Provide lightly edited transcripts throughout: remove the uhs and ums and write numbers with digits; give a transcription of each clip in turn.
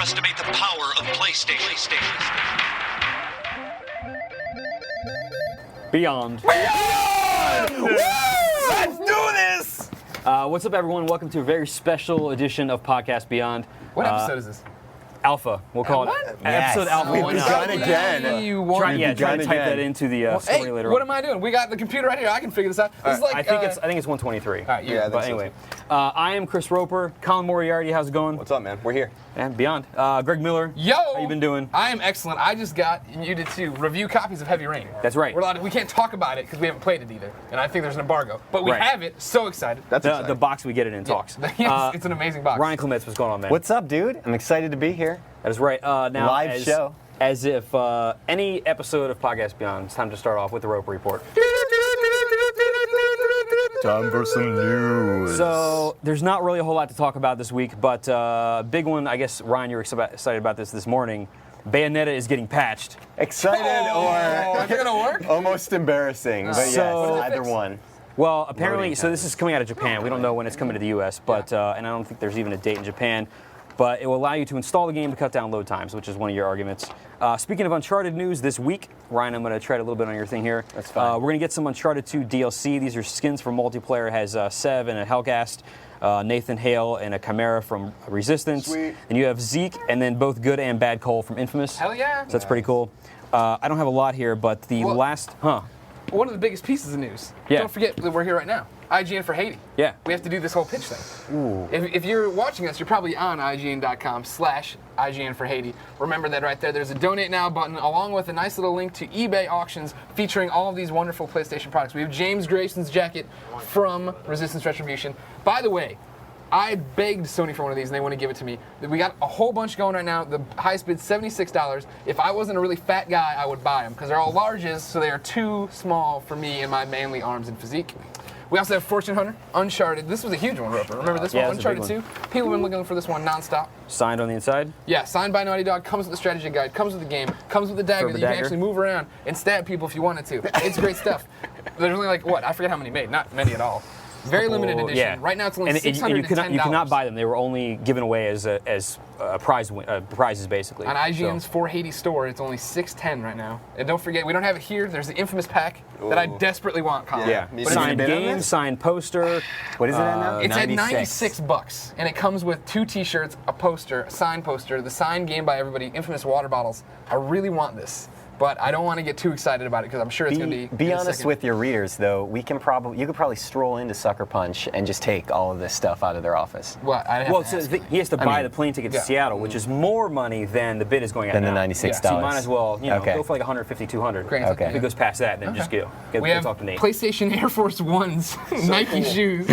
underestimate the power of PlayStation. Beyond. Let's do this! What's up, everyone? Welcome to a very special edition of Podcast Beyond. What episode is this? Alpha. We'll call it episode Alpha. We've 1. begun again. Try to type that into the story later What on. am I doing? We got the computer right here. I can figure this out. This is like, I think it's 123. All right, Yeah, But anyway, I am Chris Roper. Colin Moriarty, how's it going? What's up, man? We're here. And Beyond. Greg Miller. Yo! How you been doing? I am excellent. I just got, and you did too, review copies of Heavy Rain. That's right. We can't talk about it because we haven't played it either. And I think there's an embargo. But we Right. have it. So excited. That's The box we get it in talks. Yes, it's an amazing box. Ryan Clements, what's going on, man? What's up, dude? I'm excited to be here. That is right. Now, Live show. As if any episode of Podcast Beyond, it's time to start off with the Roper Report. Time for some news. So there's not really a whole lot to talk about this week, but big one, I guess, Ryan, you were excited about this morning. Bayonetta is getting patched. Excited Oh, is it going to work? or almost embarrassing, but So- yes, either one. Well, apparently, Loading so this is coming out of Japan. We don't know when it's coming to the U.S., but and I don't think there's even a date in Japan. But it will allow you to install the game to cut down load times, which is one of your arguments. Speaking of Uncharted news this week, Ryan, I'm going to tread a little bit on your thing here. That's fine. We're going to get some Uncharted 2 DLC. These are skins for multiplayer. It has Sev and a Hellcast, Nathan Hale and a Chimera from Resistance. Sweet. And you have Zeke, and then both good and bad Cole from Infamous. Hell yeah. So that's pretty cool. I don't have a lot here, but the Well- last... One of the biggest pieces of news. Yeah. Don't forget that we're here right now. IGN for Haiti. Yeah. We have to do this whole pitch thing. If you're watching us, you're probably on IGN.com/IGN for Haiti. Remember that right there. There's a donate now button along with a nice little link to eBay auctions featuring all of these wonderful PlayStation products. We have James Grayson's jacket from Resistance Retribution. By the way, I begged Sony for one of these and they want to give it to me. We got a whole bunch going right now. The highest bid, $76. If I wasn't a really fat guy, I would buy them because they're all larges, so they are too small for me and my manly arms and physique. We also have Fortune Hunter, Uncharted. This was a huge one, Roper. Remember this Yeah, one? it's a big Uncharted one. 2. People have been looking for this one nonstop. Signed on the inside? Yeah, signed by Naughty Dog, comes with the strategy guide, comes with the game, comes with the dagger the that you can dagger. actually move around and stab people if you wanted to. It's great stuff. There's only like, what? I forget how many made. Not many at all. Very limited edition. Yeah. Right now it's only and $610. you cannot buy them. They were only given away as prizes, basically. On IGN's So- For Haiti store, it's only $610 right now. And don't forget, we don't have it here. There's the infamous pack that I desperately want, Colin. Yeah. But it's, Signed bid on game, this? signed poster. What is it at now? it's at $96, and it comes with 2 T-shirts, a poster, a signed poster, the signed game by everybody, infamous water bottles. I really want this, but I don't want to get too excited about it because I'm sure it's going to be. Be in a honest second. with your readers, though. You could probably stroll into Sucker Punch and just take all of this stuff out of their office. What? I Well, so he has to buy mean, the plane ticket to yeah. Seattle, which is more money than the bid is going at Than the now. $96. So you might as well, Okay. go for like 150, 200. Great. Okay. If it goes past that, then just go. We have talk to Nate. PlayStation Air Force Ones, Nike shoes.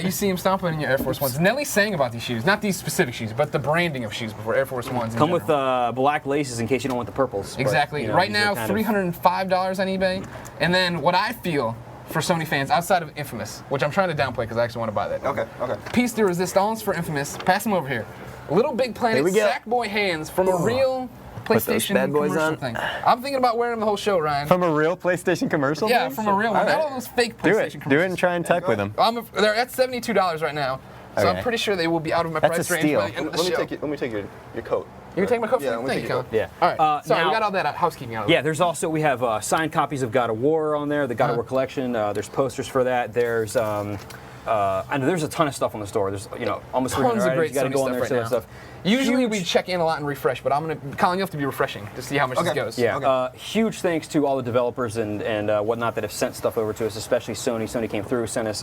You see him stomping in your Air Force Ones. Nelly sang about these shoes, not these specific shoes, but the branding of shoes before Air Force Ones. in Come with general. black laces in case you don't want the purples. But, Exactly. you know, right these are now, kind of- $305 on eBay. And then what I feel for Sony fans outside of Infamous, which I'm trying to downplay because I actually want to buy that. Okay. Piece de resistance for Infamous. Pass them over here. Little Big Planet Here we go. Sackboy hands from a real those PlayStation bad boys commercial on. thing. I'm thinking about wearing them the whole show, Ryan. From a real PlayStation commercial? Yeah, thing? from a real one. All Not right. all those fake Do PlayStation it. commercials. Do it and try and tech with them. They're at $72 right now, so Okay. I'm pretty sure they will be out of my That's price a range steal. by the end of the Let me show. take your coat. You can take my coat for Yeah, me? let me Thank take you, your Colin. coat. All right. Sorry, now- we got all that housekeeping out of the Yeah, way. there's also, we have signed copies of God of War on there, the God of War collection. There's posters for that. There's, I know there's a ton of stuff on the store. There's, almost 300 Tons of items. great You gotta Sony go on stuff there right and now. see that stuff. Usually Huge- we check in a lot and refresh, but Colin, you have to be refreshing to see how much this goes. Yeah, Okay. huge thanks to all the developers and whatnot that have sent stuff over to us, especially Sony. Sony came through, sent us,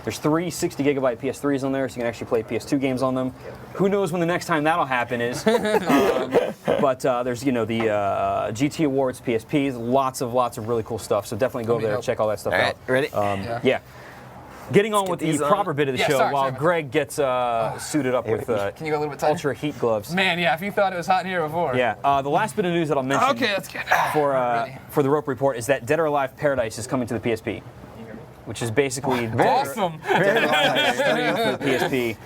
there's 3 60-gigabyte PS3s on there, so you can actually play PS2 games on them. Who knows when the next time that'll happen is. But there's, the GT Awards, PSPs, lots of really cool stuff, so definitely go over there and check all that stuff All right, out. ready? Yeah. Getting on with the these on. proper bit of the Yeah, show sorry, while sorry. Greg gets suited up with Can you go a little bit tighter? ultra heat gloves. Man, yeah, if you thought it was hot in here before. Yeah, the last bit of news that I'll mention Okay, that's good. for the Rope Report is that Dead or Alive Paradise is coming to the PSP, which is basically Awesome. Dead or Alive for the PSP.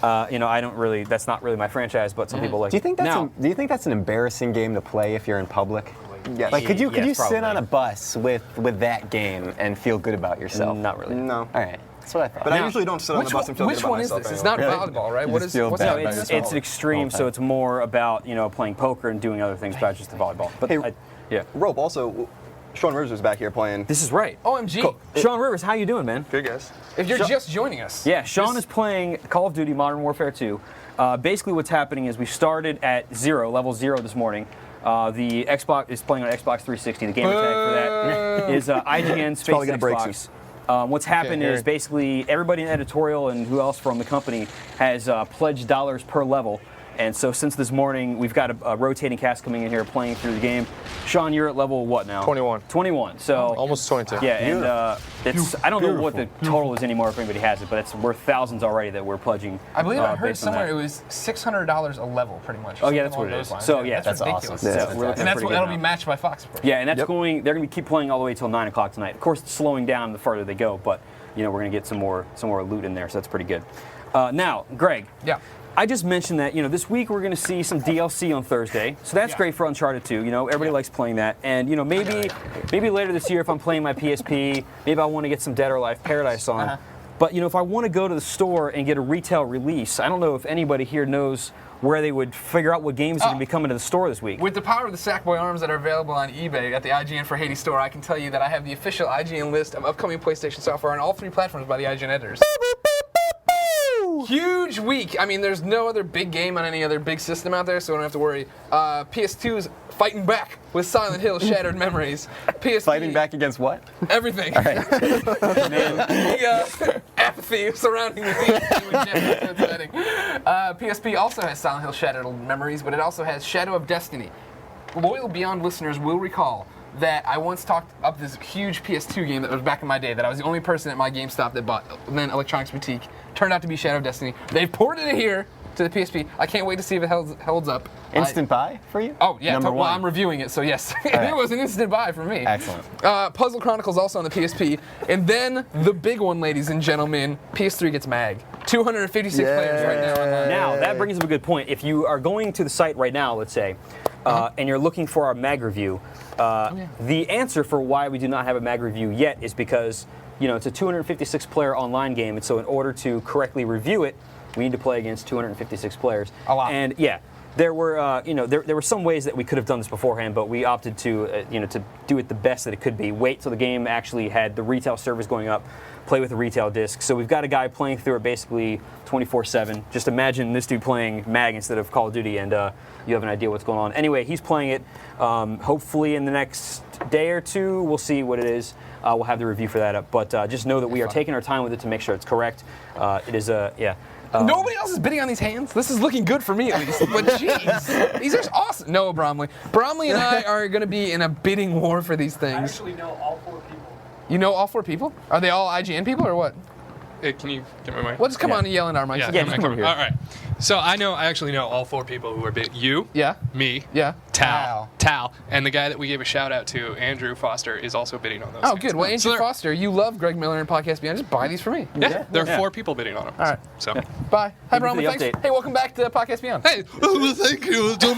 I don't really. That's not really my franchise, but some people like. Do you think it. that's Now, do you think that's an embarrassing game to play if you're in public? Yes. Like, could you Yes, sit probably. on a bus with that game and feel good about yourself? Not really. No. All right. That's what I thought. But I usually don't sit on the bus and feel good Which about one is myself this? It's anyway. not volleyball, right? You What just is feel what's bad that? No, about it's yourself. it's an extreme, so it's more about playing poker and doing other things besides just the volleyball. But Hey, yeah, Rope, also, Sean Rivers is back here playing. this is right. OMG. Sean Rivers, how you doing, man? Good guys. If you're just joining us. Yeah, Sean is playing Call of Duty Modern Warfare 2. Basically, what's happening is we started at level 0 this morning. The Xbox is playing on Xbox 360. The gamer tag for that is IGN space probably gonna break Xbox. What's happened is basically everybody in editorial and who else from the company has pledged dollars per level. And so since this morning, we've got a rotating cast coming in here playing through the game. Sean, you're at level what now? 21. 21. So Almost 22. yeah, and it's I don't know what the total is anymore if anybody has it, but it's worth thousands already that we're pledging. I believe I heard based on somewhere that. it was $600 a level, pretty much. Oh yeah, that's Something what it along is. those lines. So yeah, that's ridiculous. awesome. Yeah, we're looking And that's pretty what good that'll now. be matched by Fox, of course. Yeah, and that's going. They're going to keep playing all the way till 9 o'clock tonight. Of course, it's slowing down the farther they go, but we're going to get some more loot in there, so that's pretty good. Now, Greg. Yeah. I just mentioned that this week we're going to see some DLC on Thursday, so that's great for Uncharted 2. Everybody likes playing that, and maybe later this year if I'm playing my PSP, maybe I want to get some Dead or Alive Paradise on. But if I want to go to the store and get a retail release, I don't know if anybody here knows where they would figure out what games are going to be coming to the store this week. With the power of the Sackboy arms that are available on eBay at the IGN for Haiti store, I can tell you that I have the official IGN list of upcoming PlayStation software on all 3 platforms by the IGN editors. Huge week. I mean, there's no other big game on any other big system out there, so we don't have to worry. PS2's fighting back with Silent Hill Shattered Memories. PSP, Fighting back against what? everything. The apathy surrounding the PS2 and Jeff setting. PSP also has Silent Hill Shattered Memories, but it also has Shadow of Destiny. Loyal Beyond listeners will recall that I once talked up this huge PS2 game that was back in my day that I was the only person at my GameStop that bought, then Electronics Boutique. Turned out to be Shadow of Destiny. They've ported it here to the PSP. I can't wait to see if it holds up. Instant buy for you? Oh, yeah. Number Well, one. I'm reviewing it, so yes. right. It was an instant buy for me. Excellent. Puzzle Chronicles also on the PSP. And then the big one, ladies and gentlemen, PS3 gets MAG. 256 players right now online. Now, that brings up a good point. If you are going to the site right now, let's say, and you're looking for our MAG review, the answer for why we do not have a MAG review yet is because it's a 256-player online game, and so in order to correctly review it, we need to play against 256 players. A lot. And yeah, there were there were some ways that we could have done this beforehand, but we opted to to do it the best that it could be. Wait till the game actually had the retail servers going up, play with the retail disc. So we've got a guy playing through it basically 24/7. Just imagine this dude playing MAG instead of Call of Duty, and you have an idea what's going on. Anyway, he's playing it. Hopefully in the next day or two, we'll see what it is. We'll have the review for that up. But just know that we are taking our time with it to make sure it's correct. It is Nobody else is bidding on these hands. This is looking good for me, at least. But jeez, these are awesome. Noah Bromley. Bromley and I are going to be in a bidding war for these things. I actually know all 4 people. You know all 4 people? Are they all IGN people or what? Hey, can you get my mic? Well, just come on and yell into our mics. Yeah, just come over here. All right. So I actually know all 4 people who are you, Yeah? me, Yeah? Tal, and the guy that we gave a shout out to, Andrew Foster, is also bidding on those. Oh, things. good. Well, So Andrew there- Foster, you love Greg Miller and Podcast Beyond. Just buy these for me. Yeah, there are 4 people bidding on them. All right. So. Bye. Hi, Thank you for Bromley. the Thanks. update. Hey, welcome back to Podcast Beyond. Hey, thank you. Don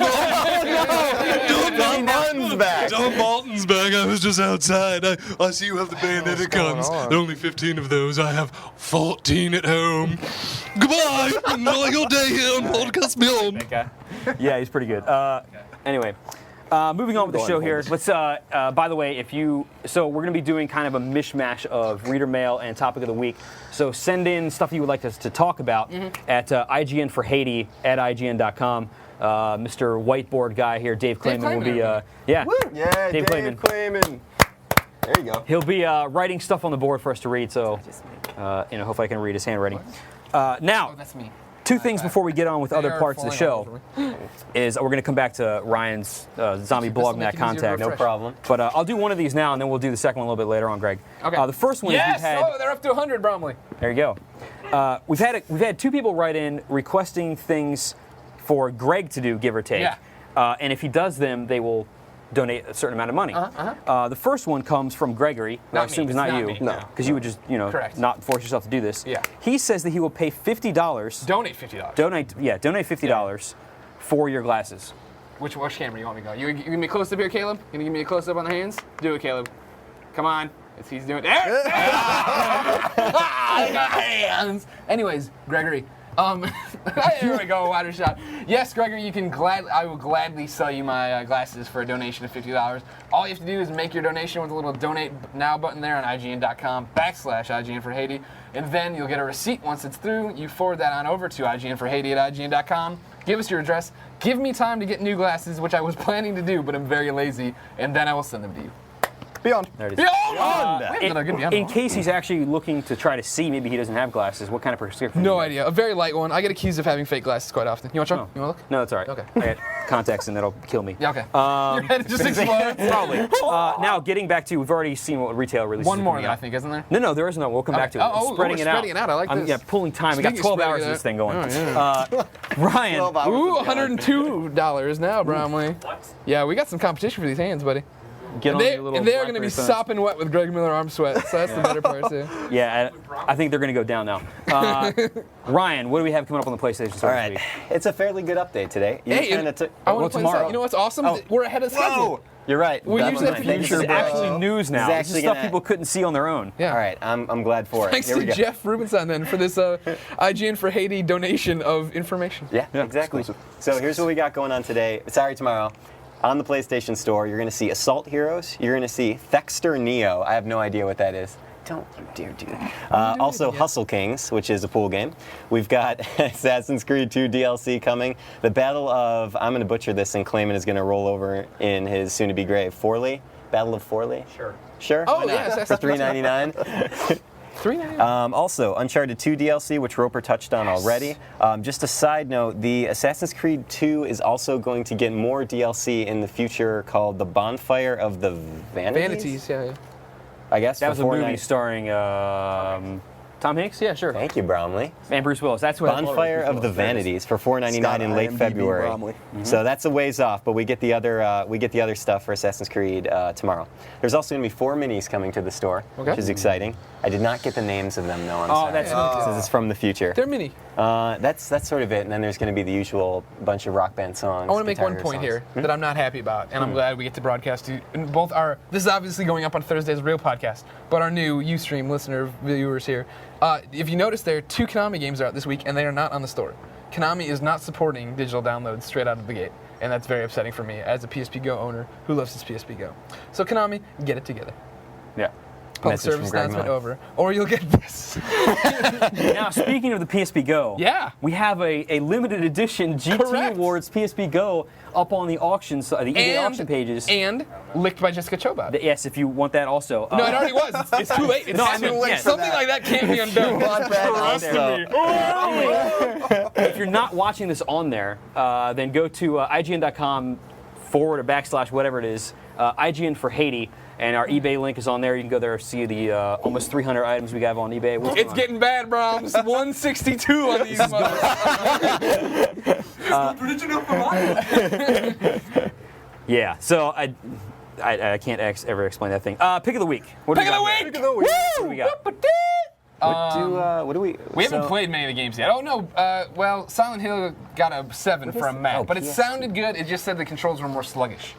Martin's back. Don Martin's back. I was just outside. I see you have the Bayonetta guns. There are only 15 of those. I have 14 at home. Goodbye. Enjoy your day here on Podcast Beyond. Yeah, he's pretty good. Anyway, moving on with the show here. Let's. By the way, so we're going to be doing kind of a mishmash of reader mail and topic of the week. So send in stuff you would like us to talk about at IGN for Haiti at IGN.com. Mr. Whiteboard guy here, Dave Clayman, will be. Yeah, Dave Clayman. Clayman. There you go. He'll be writing stuff on the board for us to read. So, hopefully I can read his handwriting. Now. Oh, that's me. 2 things before we get on with other are parts of the falling all show over is we're going to come back to Ryan's zombie blog make net it easier to contact. refresh. No problem. But I'll do one of these now, and then we'll do the second one a little bit later on, Greg. Okay. The first one is Yes! we've had. Oh, they're up to 100, Bromley. There you go. We've had 2 people write in requesting things for Greg to do, give or take. Yeah. And if he does them, they will donate a certain amount of money. The first one comes from Gregory, who I Not me. assume is It's not not you, me, no. because you would just Correct. not force yourself to do this. Yeah. He says that he will pay $50. Donate $50. Donate $50 for your glasses. Which camera you want me to go? You gonna give me a close up here, Caleb? You gonna give me a close up on the hands? Do it, Caleb. Come on. He's doing it. I got hands. Anyways, Gregory. Here we go, wider shot. Yes, Gregory, I will gladly sell you my glasses for a donation of $50. All you have to do is make your donation with a little donate now button there on IGN.com/IGN for Haiti. And then you'll get a receipt once it's through. You forward that on over to IGN for Haiti at IGN.com. Give us your address. Give me time to get new glasses, which I was planning to do, but I'm very lazy. And then I will send them to you. Beyond. There it is. Beyond! In case he's actually looking to try to see, maybe he doesn't have glasses, what kind of prescription? No idea. A very light one. I get accused of having fake glasses quite often. You want to try? Oh. You want to look? No, it's all right. Okay. I got contacts and that'll kill me. Yeah, okay. Your head just explodes. Probably. Now, getting back to, we've already seen what retail releases. One are more, coming though, I out. think, isn't there? No, there isn't. No, we'll come back to it. Oh, Spreading we're it out. spreading it out. I like this. Yeah, pulling time. We got Speaking of 12 hours spreading of it this thing out. going. Ryan. 12 hours Ooh, of God. $102 now, Bromley. Yeah, we got some competition for these hands, buddy. Get on your little And they're going to be BlackBerry phones. sopping wet with Greg Miller arm sweat, so that's the better part, too. Yeah, I think they're going to go down now. Ryan, what do we have coming up on the PlayStation Store All this right, week? it's a fairly good update today. You Hey, kinda took- I want well, to point this tomorrow. out. You know what's awesome? Oh. We're ahead of schedule. You're right. We That's usually what have I'm to This future, is bro. actually news now. It's This is actually stuff gonna- people couldn't see on their own. Yeah. All right, I'm glad for it. Thanks Here to we go. Jeff Rubinson then for this IGN for Haiti donation of information. Yeah, exactly. So here's what we got going on today. Sorry, tomorrow. On the PlayStation Store, you're going to see Assault Heroes. You're going to see Thexter Neo. I have no idea what that is. Don't you dare do that. Also, Hustle Kings, which is a pool game. We've got Assassin's Creed 2 DLC coming. The Battle of, I'm going to butcher this and claim it is going to roll over in his soon-to-be grave. Forley? Battle of Forley? Sure? Oh, Why not? yes, For $3.99. $3.99. Also, Uncharted 2 DLC, which Roper touched on already. Just a side note, the Assassin's Creed 2 is also going to get more DLC in the future called the Bonfire of the Vanities? Vanities, yeah. I guess. That was a for movie $4.99. starring Tom Hanks? Yeah, sure. Thank you, Bromley. And Bruce Willis. That's what Bonfire of the Vanities for $4.99 Scott in late IMDb February. Bromley. So that's a ways off, but we get the other stuff for Assassin's Creed tomorrow. There's also going to be 4 minis coming to the store, Okay. which is exciting. I did not get the names of them though. I'm sorry. that's This is from the future. They're mini. That's sort of it, and then there's going to be the usual bunch of rock band songs. I want to make Guitar one Hero point songs. here that I'm not happy about, and I'm glad we get to broadcast to and both our. This is obviously going up on Thursday's real podcast, but our new Ustream listener viewers here. If you notice, there 2 Konami games are out this week, and they are not on the store. Konami is not supporting digital downloads straight out of the gate, and that's very upsetting for me as a PSP Go owner who loves his PSP Go. So Konami, get it together. Yeah. Public Message service from Greg announcement Miller. over, or you'll get this. Now, speaking of the PSP Go, Yeah. we have a limited edition GT Correct. Awards PSP Go up on the auctions, the eBay auction pages. And licked by Jessica Chobot. Yes, if you want that also. No, it already was. It's too late. It's No, I happened. mean, yes. Something like that can't be undone. If you're not watching this on there, then go to IGN.com / whatever it is, IGN for Haiti, and our eBay link is on there. You can go there and see the almost 300 items we have on eBay. It's getting bad, Brahms. 162 on these mothers. Yeah, so I can't ever explain that thing. Pick of the week. What do Pick we of the got week! here? What do we got? What do we? We haven't played many of the games yet. Oh, no. Well, Silent Hill got a 7 from Matt, but it PS. sounded good. It just said the controls were more sluggish.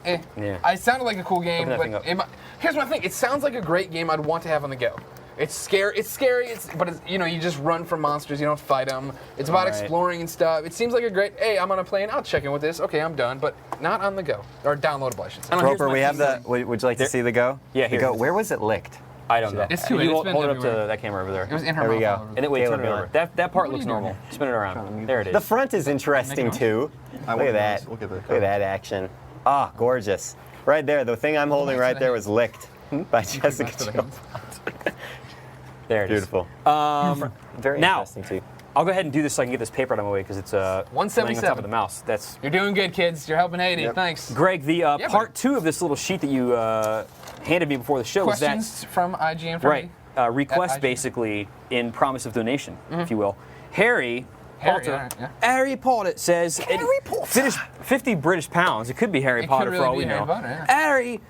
Yeah. I sounded like a cool game, Open that but thing here's my thing. It sounds like a great game I'd want to have on the go. It's scary. But it's, you just run from monsters. You don't fight them. It's about Right. exploring and stuff. It seems like a great. Hey, I'm on a plane. I'll check in with this. Okay, I'm done. But not on the go or downloadable, I should say. Roper, we have the. Would you like to see the go? Yeah, The here. go. Where was it licked? I don't know. It's too You late. It's hold, been hold it up to everywhere. that camera over there. It was in her There we mouth go. all over. And then wait, Caleb turn it over. Miller. That part looks you doing? normal. Spin it around. There it is. The front is interesting too. Look at that. Look at that. Look at that action. Ah, gorgeous. Right there. The thing I'm holding right there was licked by Jessica Back to the Chobot. hands. There it is. Beautiful. Very now- interesting too. I'll go ahead and do this so I can get this paper out of my way because it's laying on top 177. of the mouse. That's You're doing good, kids. You're helping Haiti. Thanks. Greg. The Yeah, part 2 of this little sheet that you handed me before the show was that Questions from IGN for right me? request IGN. basically in promise of donation, if you will. Harry Harry, Potter. all right, yeah. Harry Potter says, 50 British pounds. It could be Harry It Potter could for really all be we Harry know. Potter, yeah. Harry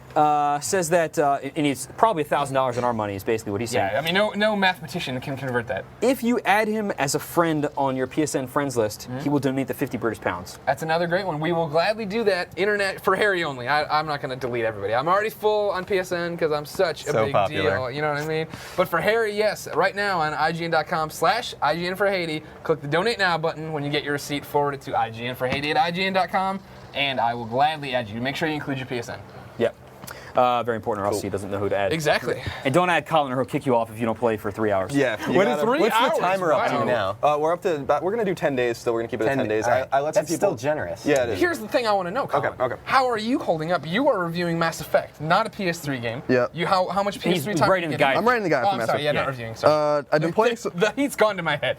says that, and it's probably $1,000 in our money is basically what he's saying. Yeah, I mean, no mathematician can convert that. If you add him as a friend on your PSN friends list, he will donate the 50 British pounds. That's another great one. We will gladly do that. Internet for Harry only. I'm not going to delete everybody. I'm already full on PSN because I'm such a So big popular. deal. You know what I mean? But for Harry, yes. Right now on IGN.com/IGN for Haiti, click the Donate Now button. When you get your receipt, forward it to IGN for Haiti at IGN.com, and I will gladly add you. Make sure you include your PSN. Yep. Very important, or else he doesn't know who to add. Exactly. And don't add Colin, or he'll kick you off if you don't play for 3 hours. Yeah. you What gotta- is 3 What's hours? the timer up to Wow. now? We're up to we're gonna do 10 days, so we're gonna keep it at 10 days. All right. I let some That's people. still generous. Yeah, it is. Here's the thing I want to know, Colin. Okay. How are you holding up? You are reviewing Mass Effect, not a PS3 game. Yeah. How much PS3 He's time? writing are you the guide. getting? I'm writing the guide Oh, for I'm Mass sorry. Yeah, Effect. not reviewing. Sorry. I've been playing. The heat's gone to my head.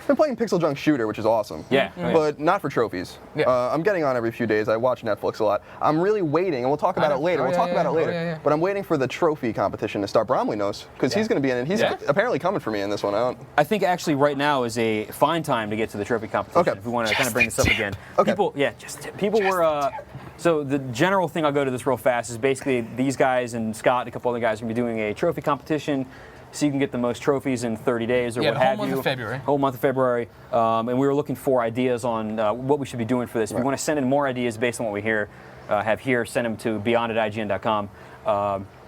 Been playing Pixel Junk Shooter, which is awesome. Yeah. But not for trophies. Yeah. I'm getting on every few days. I watch Netflix a lot. I'm really waiting, and we'll talk about I it know. later. Oh, We'll yeah, talk yeah, about it yeah. later. Oh, yeah, yeah. But I'm waiting for the trophy competition to start. Bromley knows, because he's going to be in it. He's Yeah. apparently coming for me in this one. I think actually right now is a fine time to get to the trophy competition. Okay. If we want to kind of bring this up again. Okay. People were. So the general thing, I'll go to this real fast, is basically these guys and Scott and a couple other guys are going to be doing a trophy competition, so you can get the most trophies in 30 days or Yeah, what the whole have month you. of February. Whole month of February. And we were looking for ideas on what we should be doing for this. If you want to send in more ideas based on what we have here, send them to beyond@ign.com.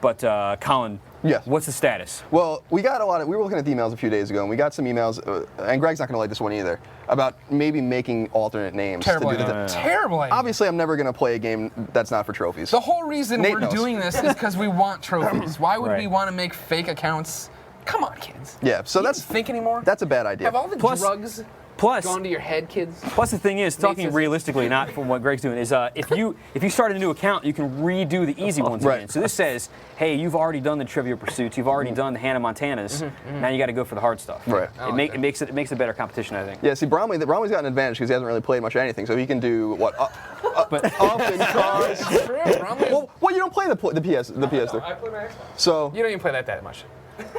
But Colin, Yes. what's the status? Well, we got a lot of. We were looking at the emails a few days ago, and we got some emails. And Greg's not going to like this one either. About maybe making alternate names. Terrible To do idea. the, Terrible idea. Obviously, I'm never going to play a game that's not for trophies. The whole reason Nate we're knows. doing this is because we want trophies. Why would Right. we want to make fake accounts? Come on, kids. Yeah. So You that's don't think anymore. that's a bad idea. Have all the Plus- drugs Plus, gone to your head, kids? Plus, the thing is, talking says- realistically, not from what Greg's doing, is if you start a new account, you can redo the easy ones Right. again. So this says, hey, you've already done the Trivia Pursuits, you've already done the Hannah Montanas. Now you got to go for the hard stuff. Right. It makes it a better competition, I think. Yeah, see, Bromley's got an advantage because he hasn't really played much of anything, so he can do what up and cross. True. Bromley is- Well, you don't play the PS3. I play my Xbox. So You don't even play that much.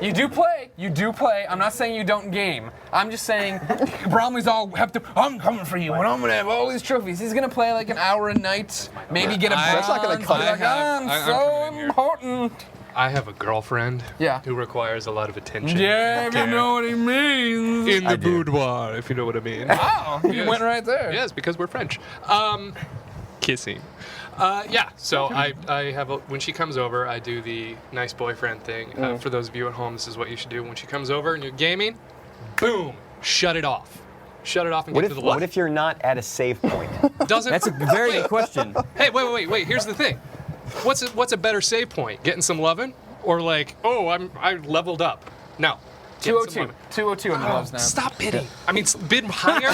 You do play. You do play. I'm not saying you don't game. I'm just saying Bromley's all have to. I'm coming for you, and I'm gonna have all these trophies. He's gonna play like an hour a night, maybe get a bronze. That's not gonna cut it. Like, I'm I'm so coming in here. important. I have a girlfriend Yeah. who requires a lot of attention. Yeah, if you care. know what he means. In the boudoir, if you know what I mean. Oh, you Yes. went right there. Yes, because we're French. Kissing. Yeah, so I have when she comes over, I do the nice boyfriend thing. For those of you at home, this is what you should do. When she comes over and you're gaming, boom, shut it off. Shut it off and What get if to the what if you're not at a save point? Doesn't That's a very good question. Hey, wait. Here's the thing. What's a better save point? Getting some lovin', or like, oh, I leveled up? No. Getting some 202. lovin'. 202 on the gloves now. Stop bidding. I mean, bid higher.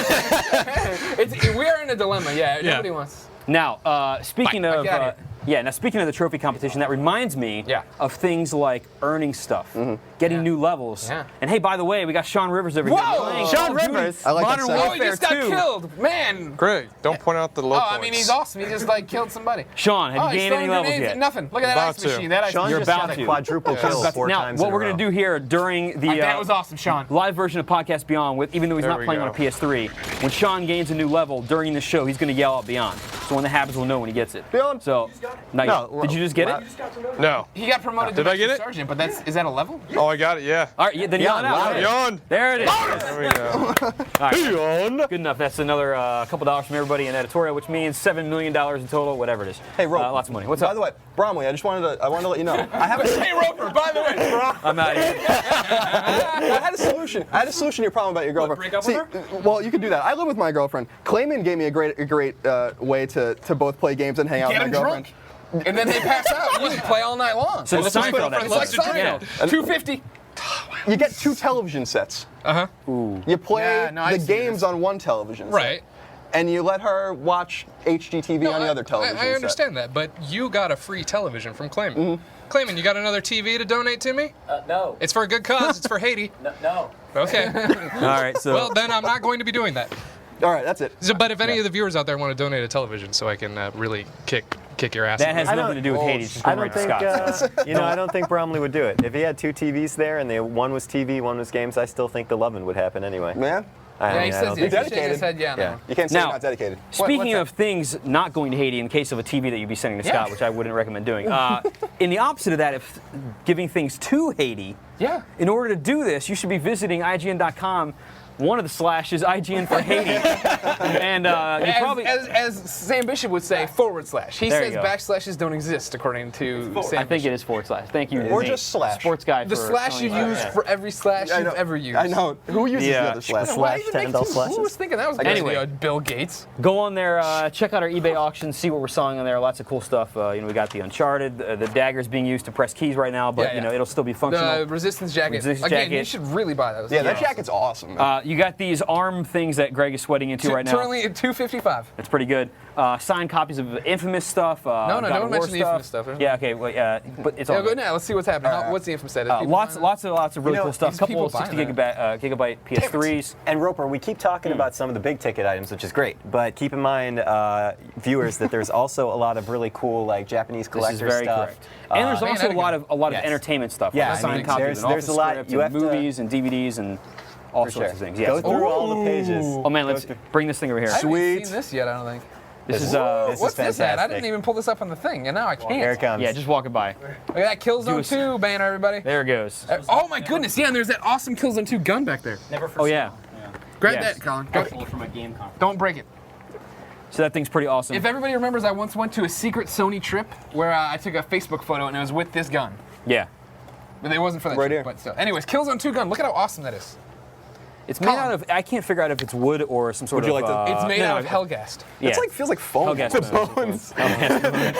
We are in a dilemma. Yeah, nobody wants. Now, speaking Bye. of Get outta now speaking of the trophy competition, that reminds me Yeah. of things like earning stuff, getting new levels. Yeah. And hey, by the way, we got Sean Rivers over here. Whoa! playing Sean Call of Duty Rivers. I like that Modern sound. Oh, Warfare he just got 2. killed, man. Greg, don't point out the low Oh, points. I mean, he's awesome. He just like killed somebody. Sean, have Oh, you he's gained any throwing levels grenades. yet? Nothing. Look at that About ice to. machine. That ice Sean machine. just about got to. a quadruple kill 4 Now, times what in we're a going to row. do here during the That was awesome, Sean. live version of Podcast Beyond, even though he's There not we playing on a go. PS3, when Sean gains a new level during the show, he's going to yell out Beyond. So when that happens, we'll know when he gets it. Beyond. So, not No, yet. Did you just get it? No. He got promoted Did to I get Master it? Sergeant, but is that a level? Oh, I got it, yeah. All right, then yell it out. loud. Beyond. There it is. There we go. All right. Good enough. That's another couple dollars from everybody in editorial, which means $7 million in total, whatever it is. Hey, Rob. Lots of money. What's By up? the way, Bromley, I wanted to let you know. I have a Hey, Roper, by the way. I'm out of here. I had a solution. I had a solution to your problem about your girlfriend. break up See, with well, you could do that. I live with my girlfriend. Clayman gave me a great way to both play games and hang out Get with him my girlfriend. drunk. And then they pass out. You just play all night long. So it's Seinfeld, It's like actually. Seinfeld. Yeah. 250. You get 2 television sets. You play Yeah, no, I the see games this. on one television set. Right. And you let her watch HGTV on the other television I set. understand that, but you got a free television from Clayman. Clayman, you got another TV to donate to me? No. It's for a good cause. It's for Haiti. No. Okay. All right, so Well, then I'm not going to be doing that. All right, that's it. So, but if any of the viewers out there want to donate a television so I can really kick your ass. that has I nothing to do with Haiti. It's just I going don't right to think, Scott. I don't think Bromley would do it. If he had 2 TVs there and one was TV, one was games, I still think the lovin' would happen anyway. Man, Yeah, mean, he I says don't yeah. think- He's shaking his head, yeah. Yeah. No. You can't say Now- you're not dedicated. Speaking what's of things not going to Haiti, in case of a TV that you'd be sending to Yeah. Scott, which I wouldn't recommend doing. In the opposite of that, if giving things to Haiti, Yeah. in order to do this, you should be visiting IGN.com. One of the slashes, IGN for Haiti. And you probably. As Sam Bishop would say, / He There you says go. backslashes don't exist, according to Sam I think it Bishop. is / Thank you. Or Nate, just slash. Sports guy. The for slash you telling me use that. for every slash I you've know. ever used. I know. Who uses Yeah. the other slash? Why Slash, even make 10 two? slashes? Who was thinking that was Anyway. anyway. Bill Gates? Go on there, check out our eBay auction, see what we're selling on there. Lots of cool stuff. We got the Uncharted, the daggers being used to press keys right now, but Yeah, yeah. it'll still be functional. The resistance jacket. Resistance Again, jacket. you should really buy those. Yeah, that jacket's awesome. Man. You got these arm things that Greg is sweating into right now. Currently at $255. It's pretty good. Signed copies of Infamous stuff. No, God of don't War mention the Infamous stuff. Yeah, okay, well, but it's all Yeah, go good. now. Let's see what's happening. What's the Infamous status? People Lots buying of really You know, cool stuff. these Couple people of 60 buying gigabyte PS3s. And Roper, we keep talking Hmm. about some of the big ticket items, which is great. But keep in mind, viewers, that there's also a lot of really cool, like Japanese This is collector very stuff. correct. And there's Man, also a that'd lot go. of Yes. entertainment stuff. Yeah, like I signed mean, copies there's of an a office lot- script you and have to- movies and DVDs and all For sorts sure. of things. Go Yes. through all the pages. Oh man, let's bring this thing over here. I haven't Sweet. seen this yet, I don't think. This is This What's this at? I fantastic. didn't even pull this up on the thing, and now I can't. Here it comes. yeah, just walk it by. Look at that Killzone a- 2 banner, everybody. There it goes. Oh my goodness, yeah, and there's that awesome Killzone 2 gun back there. Oh yeah. Grab Yes. that, Colin. Go. From a game conference. Don't break it. So that thing's pretty awesome. If everybody remembers, I once went to a secret Sony trip where I took a Facebook photo and it was with this gun. Yeah. But it wasn't for that Right trip, here. but still. Anyways, Killzone 2 gun. Look at how awesome that is. It's made Colin. out of. I can't figure out if it's wood or some sort Would you of. like to- It's made no, out no, of Hellgast. Yeah. It's like feels like foam. Hellgas bones.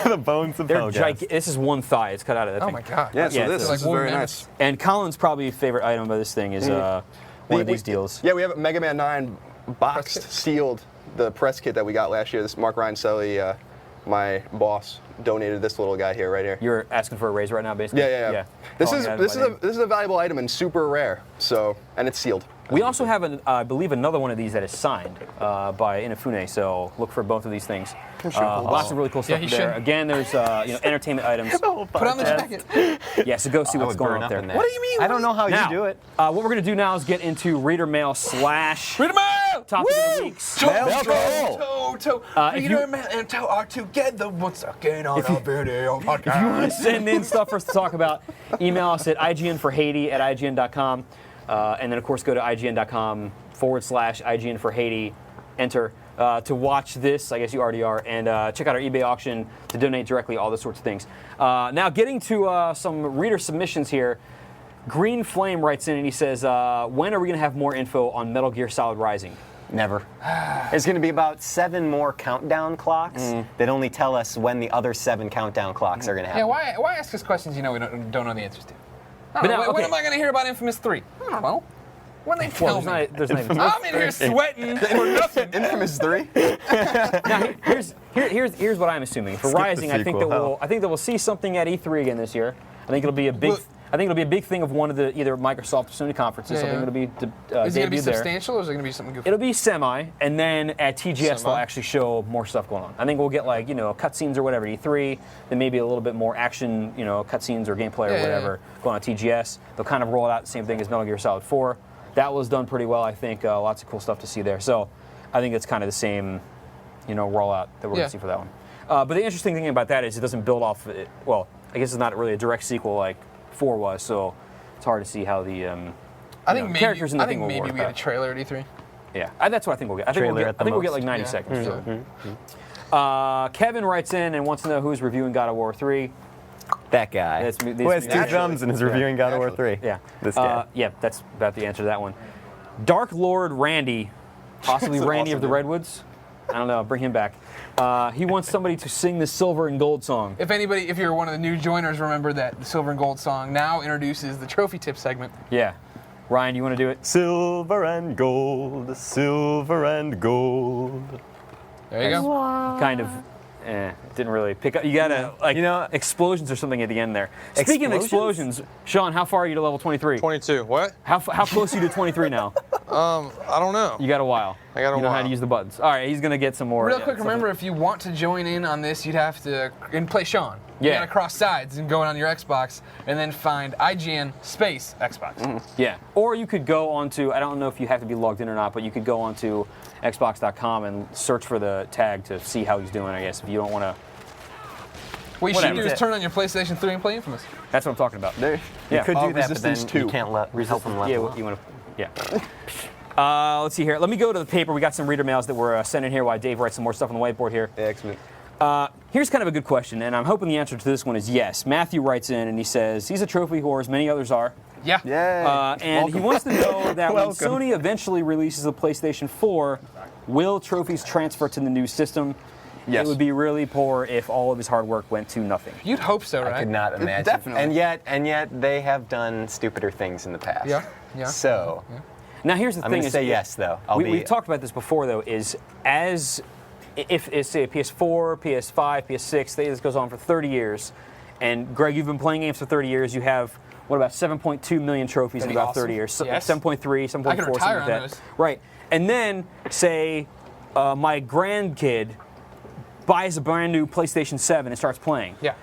the bones of They're Hellgas. This is one thigh. It's cut out of that Oh thing. my god. Yeah, so Yeah, this, it's like is woven very mammoths. nice. And Colin's probably favorite item of this thing is one of these deals. Yeah, we have a Mega Man 9 boxed, kit. sealed, the press kit that we got last year. This Mark Ryan Selly, my boss, donated this little guy here, right here. You're asking for a raise right now, basically. Yeah. This Calling is it out this by is a name. this is a valuable item and super rare. So and it's sealed. We also have, I believe, another one of these that is signed by Inafune. So look for both of these things. Lots of really cool stuff he there. should. Again, there's entertainment items. Put on the jacket. Yeah, so go see what's going on up there. What do you mean? I don't know how Now, you do it. what we're going to do now is get into reader mail / Read 'em out! topic of the weeks. Toe. if you- Reader man and toe are together once again on a video If you want to podcast. send in stuff for us to talk about, email us at IGNforHaiti@IGN.com. And then, of course, go to IGN.com / IGN for Haiti, enter to watch this. I guess you already are. And check out our eBay auction to donate directly, all those sorts of things. Now, getting to some reader submissions here. Green Flame writes in and he says, when are we going to have more info on Metal Gear Solid Rising? Never. There's going to be about 7 more countdown clocks that only tell us when the other 7 countdown clocks are going to happen. Yeah, why ask us questions you know we don't know the answers to? I But don't know. now, When okay. am I going to hear about Infamous 3? I don't know. When they tell Well, me. there's not even I'm in here sweating for nothing. Infamous 3. Now, here's what I'm assuming for Skip the Rising. I think that sequel, we'll see something at E3 again this year. I think it'll be a big. Well- I think it'll be a big thing of one of the either Microsoft or Sony conferences. Yeah, Something yeah. that'll be Is it going to be debuted there. substantial or is it going to be something goofy? It'll be semi, and then at TGS they'll Semi? actually show more stuff going on. I think we'll get like cutscenes or whatever at E3, then maybe a little bit more action, cutscenes or gameplay or Yeah, whatever going on at TGS. They'll kind of roll out the same thing as Metal Gear Solid 4. That was done pretty well, I think. Lots of cool stuff to see there. So I think it's kind of the same, rollout that we're going Yeah. to see for that one. But the interesting thing about that is it doesn't build off it. Well, I guess it's not really a direct sequel like 4 was, so it's hard to see how the I think maybe, characters in the I think thing will maybe work we get a out. trailer at E3. Yeah, that's what I think we'll get. I think Trailer at the we'll get most. like 90 Yeah. seconds. Mm-hmm. So. Kevin writes in and wants to know who's reviewing God of War 3. That guy. That's me- Who has 2 Naturally. thumbs and is reviewing God of War 3. Yeah. This guy. Yeah, that's about the answer to that one. Dark Lord Randy, possibly That's Randy of the awesome, Redwoods. I don't know, bring him back. He wants somebody to sing the Silver and Gold song. If you're one of the new joiners, remember that the Silver and Gold song now introduces the trophy tip segment. Yeah. Ryan, you want to do it? Silver and gold, silver and gold. There you go. Kind of. Didn't really pick up. You gotta explosions or something at the end there. Speaking of Explosions? explosions, Sean, how far are you to level 23? 22. What? How close are you to 23 now? I don't know. You got a while. I got a You know how while. to use the buttons. All right, he's gonna get some more. Real yeah, quick, something. remember, if you want to join in on this, you'd have to play Sean. You Yeah. gotta cross sides and go on your Xbox and then find IGN space Xbox. Yeah. Or you could go onto, I don't know if you have to be logged in or not, but you could go onto Xbox.com and search for the tag to see how he's doing, I guess, if you don't want to. What you Whatever. should do is turn on your PlayStation 3 and play Infamous. That's what I'm talking about. There. Yeah. You could do that, but then Resistance 2. you can't help them level Yeah, up. you want to. Yeah. Let's see here. Let me go to the paper. We got some reader mails that were sent in here while Dave writes some more stuff on the whiteboard here. Excellent. Here's kind of a good question, and I'm hoping the answer to this one is yes. Matthew writes in and he says he's a trophy whore, as many others are. Yeah. Yay. And he wants to know that when Welcome. Sony eventually releases the PlayStation 4, will trophies transfer to the new system? Yes. It would be really poor if all of his hard work went to nothing. You'd hope so, right? I could not imagine. definitely. And yet they have done stupider things in the past. Yeah, yeah. So Now here's the I'm thing: going to is say yes, though. We've talked about this before, though. Is as if it's say a PS4, PS5, PS6, say this goes on for 30 years, and Greg, you've been playing games for 30 years. You have what about 7.2 million trophies in That'd be about awesome. 30 years? Yes. 7.3, 7.4, something I could retire like that. on those. Right, and then say my grandkid buys a brand new PlayStation 7 and starts playing. Yeah.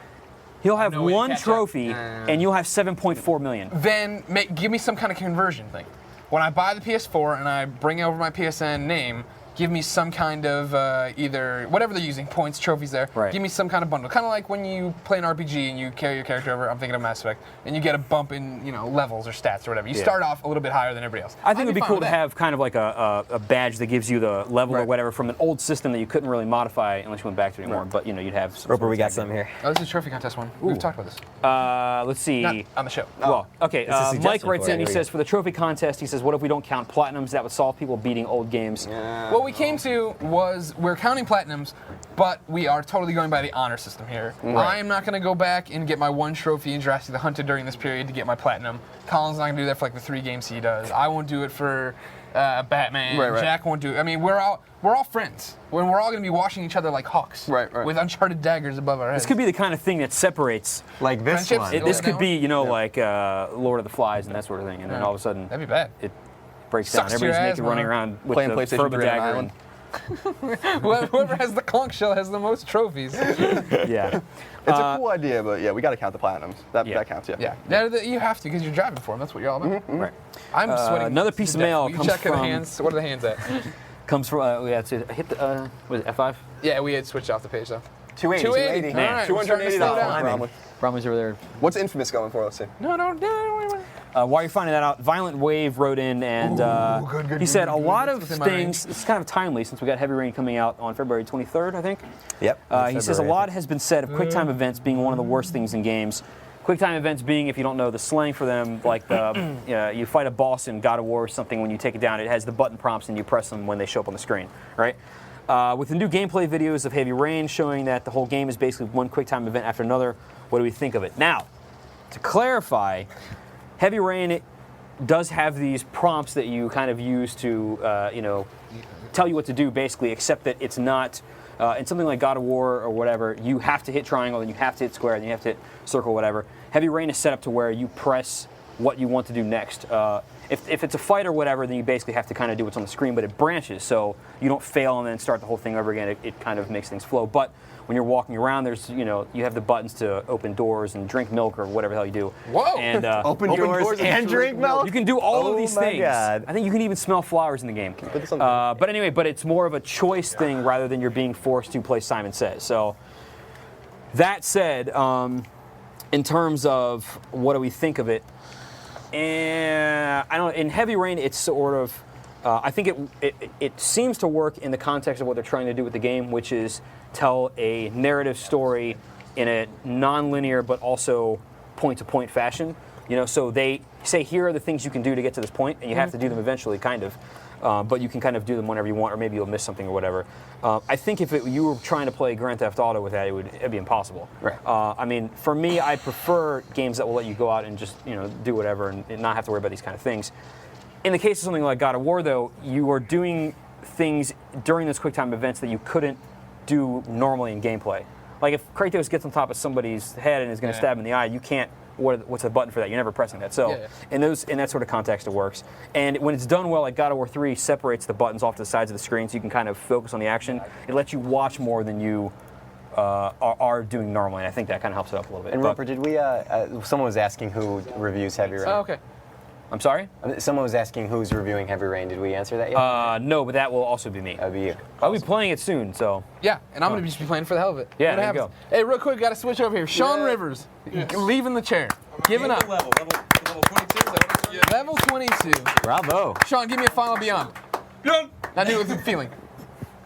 He'll have No way to one catch up. trophy, and you'll have 7.4 million. Then give me some kind of conversion thing. When I buy the PS4 and I bring over my PSN name, give me some kind of either whatever they're using, points, trophies there. Right. Give me some kind of bundle. Kind of like when you play an RPG and you carry your character over, I'm thinking of Mass Effect, and you get a bump in levels or stats or whatever. You start off a little bit higher than everybody else. I think it'd be fine cool with to that. have kind of like a badge that gives you the level or Right. whatever from an old system that you couldn't really modify unless you went back to it anymore. But you'd have. Some Roper, sort we of got tag some here. Oh, this is a trophy contest one. We've talked about this. Let's see. Not on the show. Well, okay. It's a Mike suggestion writes for in. it. He says for the trophy contest, he says, what if we don't count platinums? That would solve people beating old games. What we came to was we're counting platinums, but we are totally going by the honor system here. I am not going to go back and get my one trophy in Jurassic the Hunted during this period to get my platinum. Colin's not going to do that for like the 3 games he does. I won't do it for Batman. Right. Jack won't do it. I mean, we're all friends. When we're all going to be watching each other like hawks. Right. With uncharted daggers above our heads. This could be the kind of thing that separates. Like this Friendships? one. This that could one? be, like Lord of the Flies and that sort of thing, and then all of a sudden That'd be bad. it breaks Sucks down. to your Everybody's ass, naked running man. around with Playing the PlayStation further 3 on an dagger. island. Whoever has the conch shell has the most trophies. Yeah. It's a cool idea, but yeah, we got to count the platinums. That counts, yeah. Yeah, you have to because you're driving for them. That's what you're all about. Right. I'm sweating. another to piece of death. mail Will you comes check the from- hands. What are the hands at? Comes from hit the was it F5? Yeah, we had switched off the page though. 280. 280. All Man. right, we're starting to 280 slow down. down. Bromley. Bromley's over there. What's Infamous going for? Let's see. No. While you're finding that out, Violent Wave wrote in and he said a lot of within my things. It's kind of timely since we got Heavy Rain coming out on February 23rd, I think. Yep. He says a lot has been said of QuickTime events being one of the worst things in games. QuickTime events being, if you don't know the slang for them, like you fight a boss in God of War or something. When you take it down, it has the button prompts and you press them when they show up on the screen, right? With the new gameplay videos of Heavy Rain showing that the whole game is basically one QuickTime event after another, what do we think of it? Now, to clarify, Heavy Rain does have these prompts that you kind of use to, tell you what to do, basically, except that it's not, in something like God of War or whatever, you have to hit triangle, then you have to hit square, then you have to hit circle, whatever. Heavy Rain is set up to where you press what you want to do next. If it's a fight or whatever, then you basically have to kind of do what's on the screen, but it branches, so you don't fail and then start the whole thing over again. It kind of makes things flow. But when you're walking around, there's, you have the buttons to open doors and drink milk or whatever the hell you do. Whoa! And Open doors and drink milk? you can do all of these my things. God. I think you can even smell flowers in the game. this on the- But anyway, it's more of a choice thing rather than you're being forced to play Simon Says. So that said, in terms of what do we think of it, I don't. In Heavy Rain, it's sort of. I think it seems to work in the context of what they're trying to do with the game, which is tell a narrative story in a non-linear but also point-to-point fashion. So they say here are the things you can do to get to this point, and you have to do them eventually, kind of. But you can kind of do them whenever you want, or maybe you'll miss something or whatever. I think if you were trying to play Grand Theft Auto with that, it'd be impossible. Right. I mean, for me, I prefer games that will let you go out and just do whatever and not have to worry about these kind of things. In the case of something like God of War, though, you are doing things during those QuickTime events that you couldn't do normally in gameplay. Like if Kratos gets on top of somebody's head and is going to stab him in the eye, you can't what's the button for that? You're never pressing that. So in that sort of context, it works. And when it's done well, like God of War 3 separates the buttons off to the sides of the screen, so you can kind of focus on the action. It lets you watch more than you are doing normally. And I think that kind of helps it up a little bit. And Roper, did we? Someone was asking who reviews Heavy Rain. Oh, okay. I'm sorry? Someone was asking who's reviewing Heavy Rain. Did we answer that yet? No, but that will also be me. That'd be you. I'll be playing it soon, so. Yeah, and I'm going to just be playing for the hell of it. Yeah, What there you happens? Hey, real quick, got to switch over here. Sean Rivers, leaving the chair, giving up. Level 22. Is that what it's Level 22. Bravo. Sean, give me a final beyond. Beyond. Now do it with feeling.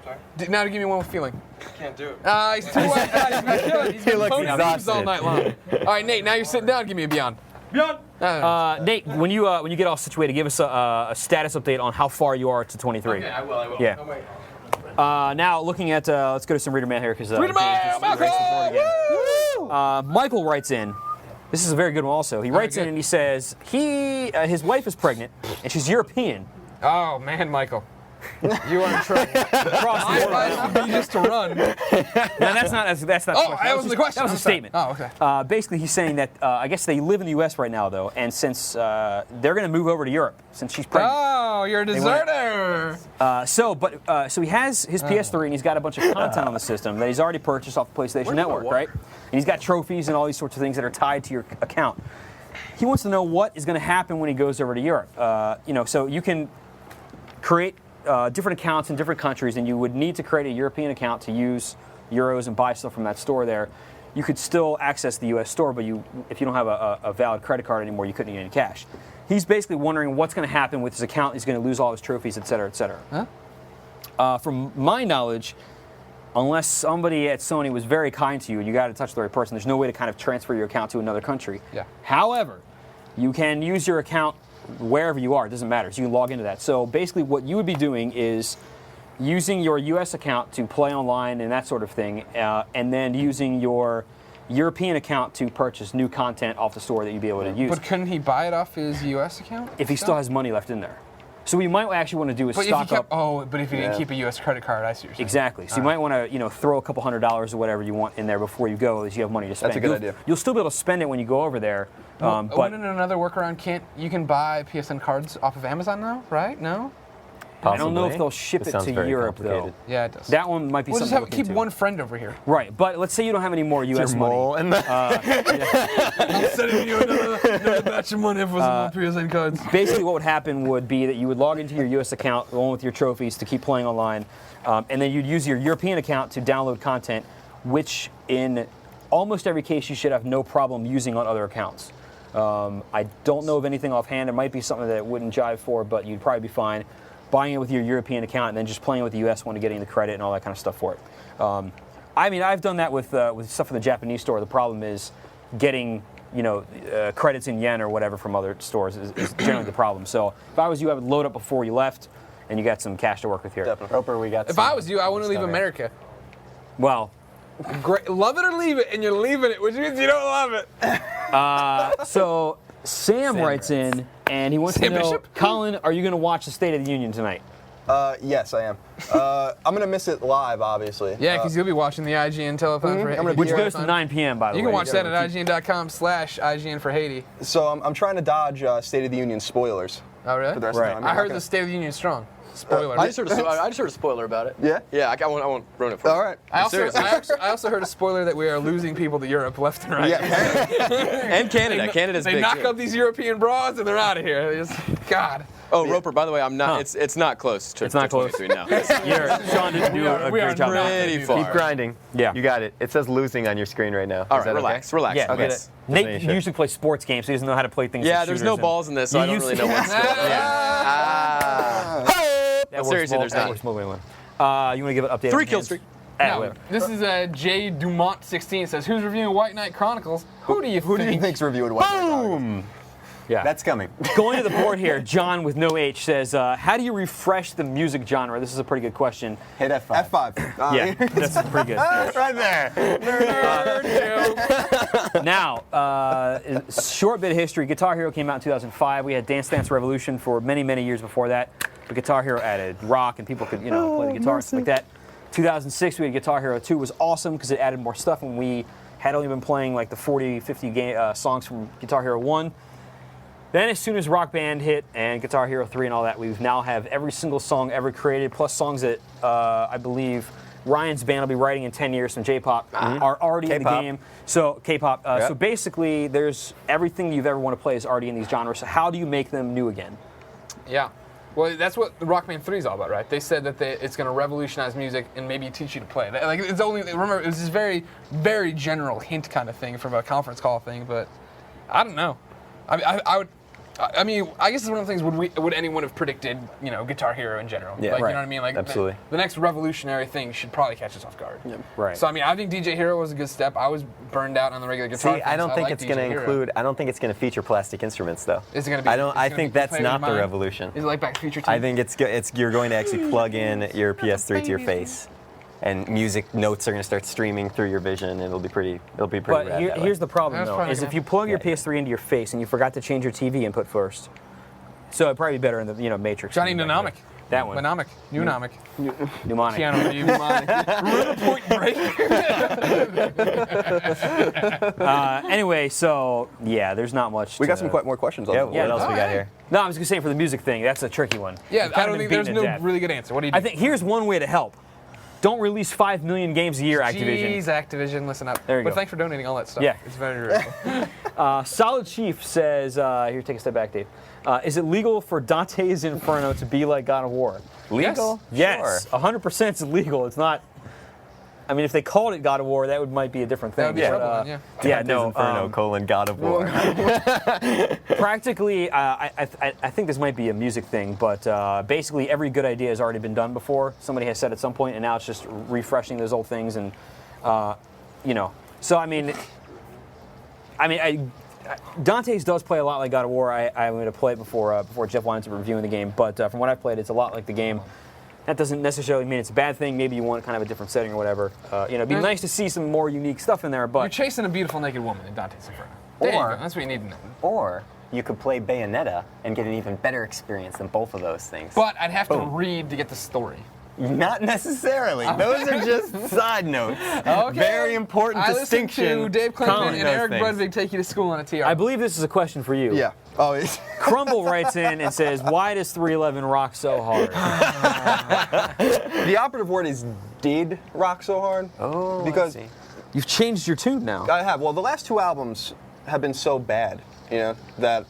Sorry? Now give me one with feeling. Can't do it. He's too wide out. He's been killing. He's been looks phoning thieves all exhausted. night long. All right, Nate, now you're sitting down. Give me a beyond. Beyond. Nate, when you get all situated, give us a status update on how far you are to 23. Okay, I will. Yeah. Oh, wait. Now, looking at, let's go to some reader mail here because Reader mail, Michael writes in. This is a very good one also. He writes in and he says his wife is pregnant and she's European. Oh man, Michael, you are in trouble. My advice would be just to run. No, that's not. Oh, that wasn't the question. That was a statement. Oh, okay. Basically, he's saying that I guess they live in the U.S. right now, though, and since they're going to move over to Europe since she's pregnant. Oh, you're a deserter. So he has his PS3 and he's got a bunch of content on the system that he's already purchased off the PlayStation Network, right? And he's got trophies and all these sorts of things that are tied to your account. He wants to know what is going to happen when he goes over to Europe. So you can create different accounts in different countries, and you would need to create a European account to use euros and buy stuff from that store there. You could still access the U.S. store, but if you don't have a valid credit card anymore, you couldn't get any cash. He's basically wondering what's going to happen with his account. He's going to lose all his trophies, et cetera, et cetera. Huh? From my knowledge, unless somebody at Sony was very kind to you and you got to touch the right person, there's no way to kind of transfer your account to another country. Yeah. However, you can use your account wherever you are. It doesn't matter. So you can log into that. So basically what you would be doing is using your U.S. account to play online and that sort of thing, and then using your European account to purchase new content off the store that you'd be able to use. But couldn't he buy it off his U.S. account? If he still has money left in there. So what you might actually want to do is But stock up. but if he didn't keep a U.S. credit card, I see what you're saying. Exactly. So you might want to, throw a couple $100s or whatever you want in there before you go, as you have money to spend. That's a good idea. You'll still be able to spend it when you go over there. But Wouldn't another workaround you can buy PSN cards off of Amazon now, right? No? I don't know if they'll ship This it sounds to very Europe though. complicated. Yeah, it does. That one might be We'll just something to keep look into. one friend over here. Right, but let's say you don't have any more U.S. money. And I'm sending you another batch of money if it wasn't more PSN cards. Basically, what would happen would be that you would log into your U.S. account along with your trophies to keep playing online, and then you'd use your European account to download content, which in almost every case you should have no problem using on other accounts. I don't know of anything offhand. There might be something that it wouldn't jive for, but you'd probably be fine buying it with your European account and then just playing with the U.S. one and getting the credit and all that kind of stuff for it. I've done that with stuff in the Japanese store. The problem is getting credits in yen or whatever from other stores is generally the problem. So if I was you, I would load up before you left, and you got some cash to work with here. Definitely. Roper, we got. If I was you, I wouldn't leave America. Well, Great, love it or leave it, and you're leaving it, which means you don't love it. so Sam writes in, and he wants Sam to know, Bishop? Colin, are you going to watch the State of the Union tonight? Yes, I am. I'm gonna miss it live, obviously. Yeah, because you'll be watching the IGN telethon for I'm gonna Which Yeah, goes to 9 p.m. by the way. You can watch that at IGN.com/IGN for Haiti. So I'm trying to dodge State of the Union spoilers. Oh, really? For the rest Right. of the time. I heard the State of the Union is strong. Spoiler. I just heard a spoiler about it. Yeah? Yeah, I won't ruin it for All you. right. I also heard a spoiler that we are losing people to Europe left and right. Yeah. And Canada. Canada's They big knock too. up these European broads and they're out of here. They just, God. Oh, Roper, by the way, I'm not. Huh. It's not close. To, It's not to close. 23 now. Sean didn't do a we are great job. pretty far. Keep grinding. Yeah. You got it. It says losing on your screen right now. All Is right, that relax, okay? relax. Yeah, Okay. okay. Nate usually plays sports games, so he doesn't know how to play things. Yeah, like there's shooters no and- balls in this, so I don't really know what's going on. That works Seriously, well- there's that not. works well, anyway. You want to give an update? 3 on kill hands? streak. Ah, No, whatever. this is J. Dumont16 says, who's reviewing White Knight Chronicles? Who do you think? Think's reviewed White Knight Chronicles? Boom! Yeah. That's coming. Going to the board here, John with no H says, how do you refresh the music genre? This is a pretty good question. Hit F5. F5. Yeah, that's pretty good. Right there. Now, short bit of history. Guitar Hero came out in 2005. We had Dance Dance Revolution for many, many years before that. But Guitar Hero added rock, and people could, play the guitar and stuff like that. 2006, we had Guitar Hero 2. It was awesome because it added more stuff, and we had only been playing like the 40, 50 songs from Guitar Hero 1. Then as soon as Rock Band hit and Guitar Hero 3 and all that, we now have every single song ever created, plus songs that I believe Ryan's band will be writing in 10 years from J-pop are already in the K-pop. game. So K-pop. Yep. So basically, there's everything you've ever want to play is already in these genres. So how do you make them new again? Yeah. Well, that's what the Rock Band 3 is all about, right? They said that it's going to revolutionize music and maybe teach you to play. Like, it's only, remember, it was this very, very general hint kind of thing from a conference call thing, but I don't know. I mean, I guess it's one of the things, would anyone have predicted, Guitar Hero in general? Yeah, like, right. You know what I mean? Like, Absolutely. The next revolutionary thing should probably catch us off guard. Yeah. Right. So, I mean, I think DJ Hero was a good step. I was burned out on the regular guitar. See, I don't think it's going to include. I don't think it's going to feature plastic instruments, though. Is it going to be? I think that's not the revolution. Is it like Back to the Future 2? I think it's you're going to actually plug in your PS3 to your face, and music notes are going to start streaming through your vision, and it'll be pretty But rad that way. here's the problem, That's though, probably is if gonna- you plug your PS3 into your face and you forgot to change your TV input first, so it'd probably be better in the Matrix. Johnny Mnemonic. That one. Mnemonic. Mnemonic. Mnemonic. Keanu Reeves. Mnemonic. Point break. Anyway, so yeah, there's not much. We got some more questions on Yeah, the what else we got here? No, I was gonna say for the music thing, that's a tricky one. Yeah, You've I kinda don't been think there's beaten to no death. really good answer. What do you do? I think here's one way to help. Don't release 5 million games a year, Activision. Jeez, Activision, listen up. There you but go. thanks for donating all that stuff. Yeah. It's very grateful. Solid Chief says, here, take a step back, Dave. Is it legal for Dante's Inferno to be like God of War? Legal? Yes, Sure. 100% it's legal. It's not. I mean, if they called it God of War, that might be a different thing. That would be but, trouble then, yeah. Yeah, Dante's no. Inferno : God of War. Practically, I think this might be a music thing, but basically every good idea has already been done before. Somebody has said at some point, and now it's just refreshing those old things, and So I mean, Dante's does play a lot like God of War. I'm going to play it before Jeff winds up reviewing the game, but from what I've played, it's a lot like the game. That doesn't necessarily mean it's a bad thing. Maybe you want kind of a different setting or whatever. It'd be nice to see some more unique stuff in there, You're but chasing a beautiful naked woman in Dante's Inferno. There you Or- go. That's what you need to know. Or you could play Bayonetta and get an even better experience than both of those things. But I'd have to Boom. read to get the story. Not necessarily. Those are just side notes. Okay. Very important I distinction. listened to Dave Clinton Colin and knows Eric things. Brudvig take you to school on a TR. I believe this is a question for you. Yeah. Oh, it's Crumble writes in and says, "Why does 311 rock so hard?" the operative word is did rock so hard. Oh, because I see. You've changed your tune now. I have. Well, the last two albums have been so bad, that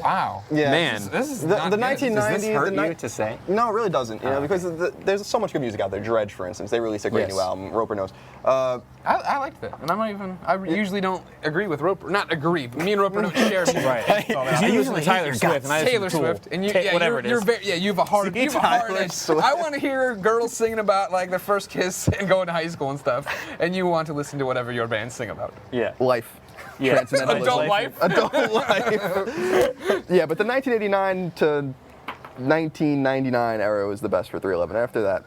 Wow. yeah. Man. This is The not good. 1990s. Does this hurt the you to say? No, it really doesn't. Because there's so much good music out there. Dredge, for instance, they released a great Yes. new album. Roper knows. I liked that, and I usually don't agree with Roper. Not agree. Me and Roper don't share music. Right. You listen to Taylor Swift, and I listen Taylor to Tool. Swift, and Whatever it is. you're very, you have a hard, you have a hard Taylor edge. Swift. I want to hear girls singing about like their first kiss and going to high school and stuff, and you want to listen to whatever your bands sing about. Yeah. Life. Yeah. Transcendental Adult life. Adult life. Yeah, but the 1989 to 1999 era was the best for 311. After that,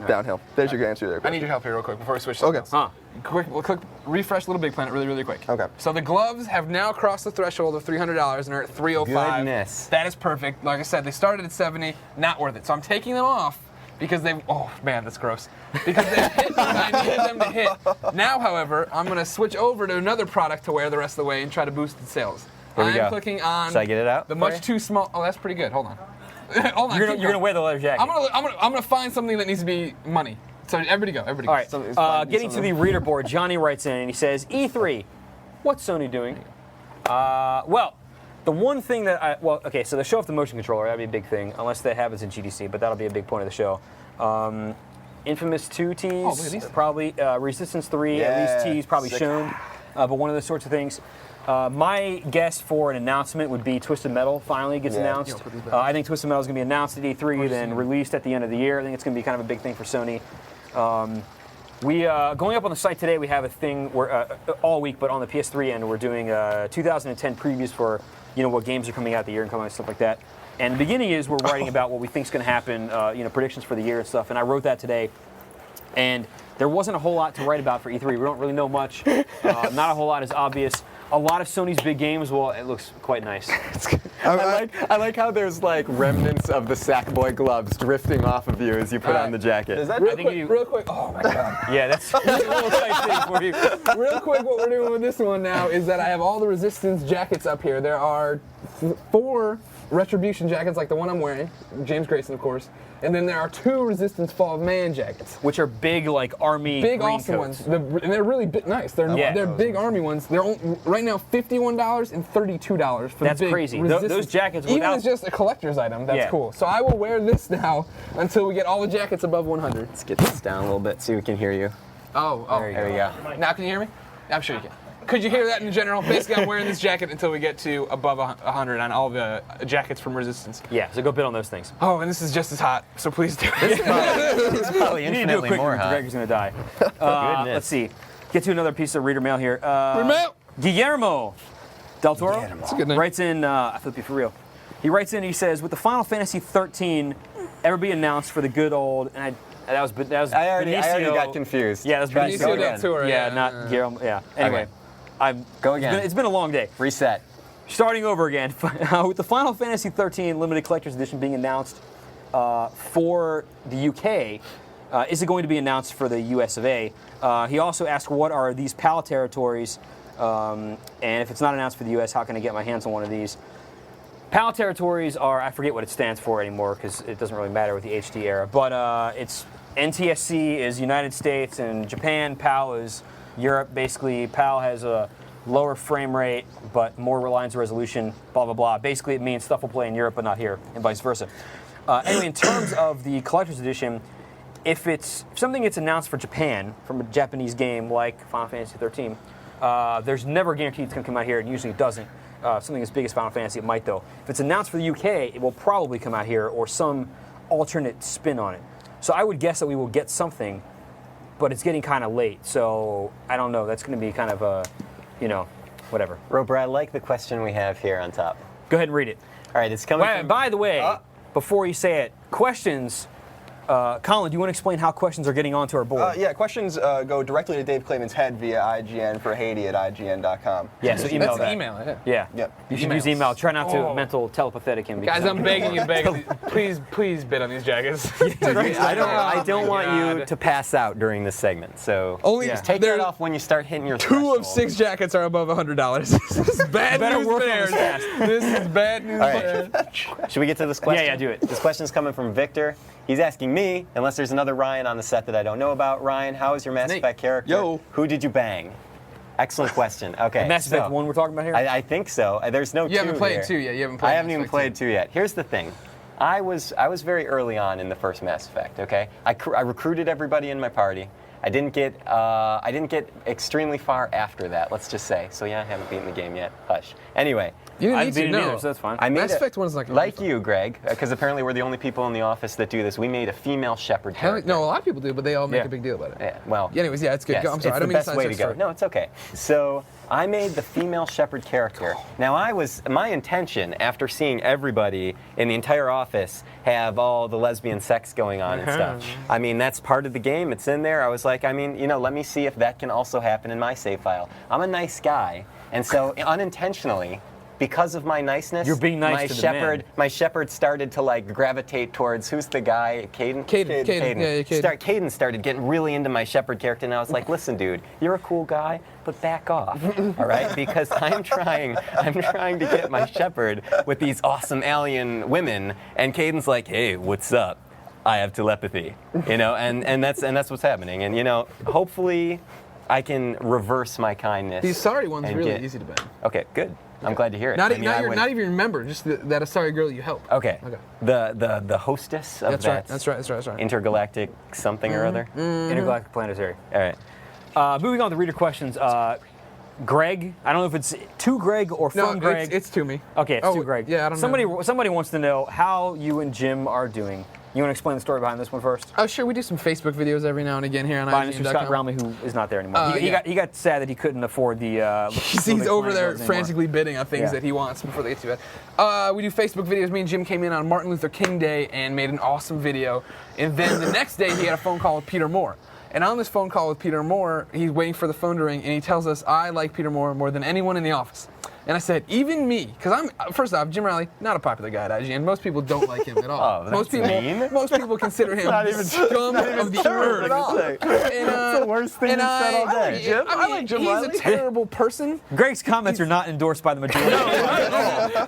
downhill. There's your answer there. I need your help here real quick before we switch. Okay. Huh. Quick, refresh Little Big Planet really quick. Okay. So the gloves have now crossed the threshold of $300 and are at $305. Goodness. That is perfect. Like I said, they started at $70, not worth it. So I'm taking them off because they. Oh man, that's gross. Because they hit when I needed them to hit. Now, however, I'm going to switch over to another product to wear the rest of the way and try to boost its sales. Here we I'm go. clicking on. Should I get it out The for much you? too small. Oh, that's pretty good. Hold on. Hold on. You're keep gonna going. wear the leather jacket. I'm gonna find something that needs to be money. So everybody go. Everybody go. All right. Something's fine, Getting to the something. reader board, Johnny writes in and he says, "E3, what's Sony doing?" Well, the one thing that okay, so they show off the motion controller. That'd be a big thing, unless that happens in GDC, but that'll be a big point of the show. Infamous 2 tease, look at these. probably Resistance 3 Yeah, at least tease, probably sick. shown, but one of those sorts of things. My guess for an announcement would be Twisted Metal finally gets Yeah. announced. put these back. I think Twisted Metal is going to be announced at E3, then released at the end of the year. I think it's going to be kind of a big thing for Sony. We going up on the site today. We have a thing where all week, but on the PS3 end, we're doing 2010 previews for what games are coming out the year and coming out and stuff like that. And the beginning is we're writing about what we think is going to happen, predictions for the year and stuff. And I wrote that today, and there wasn't a whole lot to write about for E3. We don't really know much. Not a whole lot is obvious. a lot of Sony's big games, well, it looks quite nice. I like how there's like remnants of the Sackboy gloves drifting off of you as you put on the jacket. Does that Real quick. Oh my God. Yeah, that's a little tight thing for you. Real quick, what we're doing with this one now is that I have all the Resistance jackets up here. There are 4 Retribution jackets, like the one I'm wearing, James Grayson, of course, and then there are 2 Resistance Fall of Man jackets. Which are big, like army Big, green awesome coats. ones. And they're really nice. They're big army ones. They're right now $51 and $32 for That's the big crazy. Resistance. Those jackets even without- as just a collector's item, that's Yeah. cool. So I will wear this now until we get all the jackets above 100. Let's get this down a little bit so we can hear you. Oh, There we go. Now can you hear me? I'm sure you can. Could you hear that in general? Basically, I'm wearing this jacket until we get to above 100 on all the jackets from Resistance. Yeah, so go bid on those things. Oh, and this is just as hot, so please do it. It's probably You need to do it infinitely quicker more or hot. Greg is going to die. Goodness. Let's see. Get to another piece of reader mail here. Mail. Guillermo Del Toro That's a good name. writes in, I flip you for real. He writes in, he says, with the Final Fantasy 13 ever be announced for the good old, and that was I already Benicio- got confused. Yeah, that's Try Benicio to go Benicio del again. Toro. Yeah, not Guillermo. Yeah. Anyway, Okay. Go again. It's been a long day. Reset. Starting over again, with the Final Fantasy 13 limited collector's edition being announced for the UK, is it going to be announced for the US of A? He also asked, what are these PAL territories? And if it's not announced for the US, how can I get my hands on one of these? PAL territories are, I forget what it stands for anymore because it doesn't really matter with the HD era, but it's NTSC is United States and Japan, PAL is Europe. Basically, PAL has a lower frame rate but more reliance on resolution, blah, blah, blah. Basically, it means stuff will play in Europe but not here, and vice versa. Anyway, in terms of the collector's edition, if something gets announced for Japan from a Japanese game like Final Fantasy 13, there's never a guarantee it's going to come out here, and usually it doesn't. Something as big as Final Fantasy, it might though. If it's announced for the UK, it will probably come out here or some alternate spin on it. So I would guess that we will get something, but it's getting kind of late. So I don't know. That's going to be kind of a, whatever. Roper, I like the question we have here on top. Go ahead and read it. All right, it's coming Well, from... by the way, before you say it, questions. Colin, do you want to explain how questions are getting onto our board? Yeah, questions go directly to Dave Clayman's head via IGN for Haiti at IGN.com. Yeah, so email That's that. an email, yeah. Yeah. Yep. You should use email. Try not to Oh. mental telepathetic him. Guys, I'm begging you, please bid on these jackets. I don't want you God. to pass out during this segment, so Only just take that off when you start hitting your 2 threshold. of 6 jackets are above $100. This is bad Better news work on bears. this fast. This is bad news All bears. right. Should we get to this question? Yeah, do it. This question's coming from Victor. He's asking me, unless there's another Ryan on the set that I don't know about. Ryan, how is your Mass me. Effect character? Yo. Who did you bang? Excellent question. Okay. Mass Effect so, 1 we're talking about here? I think so. There's no 2 You haven't played here. 2 yet. You haven't played I haven't Mass even Effect played 2 yet. Here's the thing. I was very early on in the first Mass Effect. Okay. I recruited everybody in my party. I didn't get extremely far after that. Let's just say. So yeah, I haven't beaten the game yet. Hush. Anyway. You I didn't didn't need beat to it know. either, so that's fine. I made Mass Effect 1 is not gonna be like fun. you, Greg, because apparently we're the only people in the office that do this. We made a female shepherd character. No, a lot of people do, but they all make Yeah. a big deal about it. Yeah, well. Anyways, yeah, it's good. Yes, Go, I'm sorry, it's I the don't mean to best way to sidestep go. story. No, it's okay. So I made the female shepherd character. Now my intention after seeing everybody in the entire office have all the lesbian sex going on and stuff. I mean, that's part of the game. It's in there. I was like, let me see if that can also happen in my save file. I'm a nice guy, and so unintentionally, because of my niceness, You're being nice to the men. my shepherd started to like gravitate towards who's the guy, Caden? Caden. Yeah, Caden. Caden started getting really into my shepherd character, and I was like, listen, dude, you're a cool guy, but back off, all right? Because I'm trying to get my shepherd with these awesome alien women, and Caden's like, hey, what's up? I have telepathy, and that's what's happening, and hopefully I can reverse my kindness. These sorry ones and really get- easy to bang. Okay, good. I'm glad to hear it. Not I mean, I would- even your member, just that a sorry girl you help. Okay. Okay. The hostess of That's right. That's right. intergalactic something or other. Intergalactic Planetary. All right. Moving on to reader questions. Greg, I don't know if it's to Greg or No, from Greg. it's to me. Okay, it's to Greg. Yeah, I don't know. Somebody wants to know how you and Jim are doing. You want to explain the story behind this one first? Oh, sure. We do some Facebook videos every now and again here on Behind Mr. Scott IGN.com. Brownlee, who is not there anymore. Yeah. He got sad that he couldn't afford the. He's over there frantically bidding on things Yeah. that he wants before they get too bad. We do Facebook videos. Me and Jim came in on Martin Luther King Day and made an awesome video. And then the next day he had a phone call with Peter Moore. And on this phone call with Peter Moore, he's waiting for the phone to ring, and he tells us, I like Peter Moore more than anyone in the office. And I said, even me, because first off, Jim Riley, not a popular guy at IGN. Most people don't like him at all. Oh, most that's people consider him the scum of the earth. That's the worst thing you've said all day. Jim, I like Jim Riley. He's a terrible person. Greg's comments are not endorsed by the majority.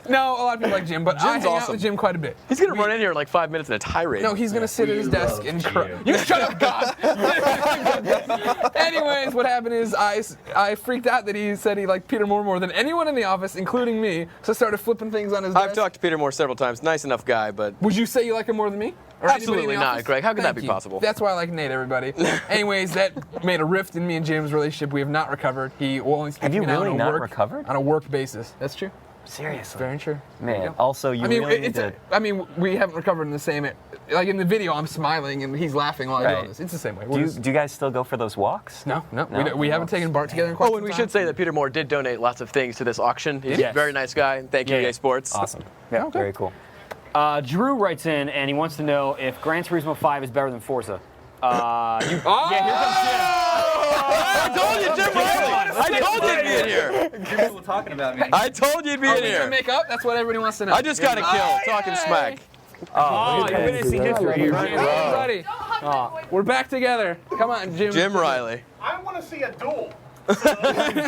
No, a lot of people like Jim, but I hang out with Jim quite a bit. He's gonna run in here in like 5 minutes in a tirade. No, he's gonna sit at his desk and cry. You shut up, God. Anyways, what happened is I freaked out that he said he liked Peter Moore more than anyone in the office, including me. So I started flipping things on his desk. I've talked to Peter Moore several times. Nice enough guy, but Would you say you like him more than me? Or Absolutely anybody in the not, office? Greg. How could that Thank be you. possible? That's why I like Nate, everybody. Anyways, that made a rift in me and Jim's relationship. We have not recovered. He will only speak Have to you me now really on a not work, recovered? on a work basis. That's true. Seriously. Very true. Man, also, you really need to... we haven't recovered in the same. Like in the video, I'm smiling and he's laughing while I do this. It's the same way. Do you guys still go for those walks? No. We haven't taken Bart together in quite some and we time. should say that Peter Moore did donate lots of things to this auction. He's Yes. a very nice guy. Thank you, EA Sports. Awesome. Yeah. Very cool. Drew writes in, and he wants to know if Gran Turismo 5 is better than Forza. Oh! Yeah, here comes I told you, Jim Riley. I told you you'd be in here. People talking about me. I told you you'd be Are in we gonna here. make up? That's what everybody wants to know. I just got a kill talking smack. Oh, you're witnessing history here. Everybody, we're back together. Come on, Jim. Jim Riley. I want to see a duel.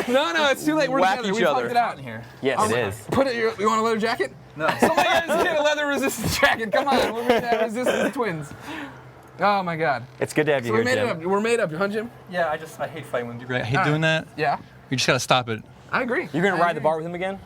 No, it's too late. We're Whack together. each We other. plugged it out in here. Yes, It is. Put it. You want a leather jacket? No. Somebody else get a leather resistance jacket. Come on, we're resistance twins. Oh my God. It's good to have you So we here, made it Jim. up. We're made up, huh, Jim? Yeah, I hate fighting with you, Greg. I hate All right. doing that. Yeah. You just gotta stop it. I agree. You're going to ride the bar with him again?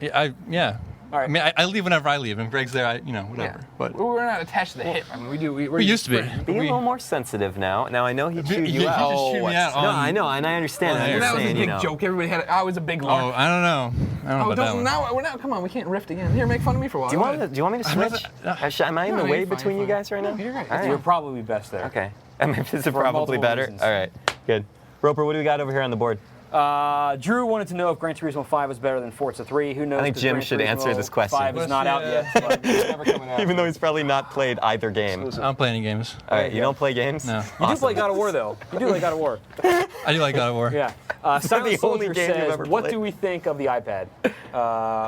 Yeah. All right. I mean, I leave whenever I leave. If Greg's there, whatever. Yeah. But We're not attached to the hip. I mean, we're we used to be. friends. Be a little more sensitive now. Now, I know he chewed you You out. just chewed me out No, on- I know, and I understand. on I air. That was a understand, big you know. joke. Everybody had it. I was a big lark. Oh, I don't know. I don't know about that one. Now we're not. Come on, we can't rift again. Here, make fun of me for a while. Do you want me to switch? Am I in the No, way you're fine, between you fine. guys right now? You're right. All You're right. probably best there. Okay. I mean, is it For probably multiple better? reasons. All right. Good. Roper, what do we got over here on the board? Drew wanted to know if Gran Turismo 5 is better than Forza 3. Who knows? I think 'cause Jim Gran should Turismo answer this question. 5 is not out yet. But It's never coming out. Even though he's probably not played either game. I don't play any games. All right, you don't play games? No. you do play God of War, though. You do play God of War. I do like God of War. Yeah. not Silent the only Soldier game you've says, ever what played." do we think of the iPad?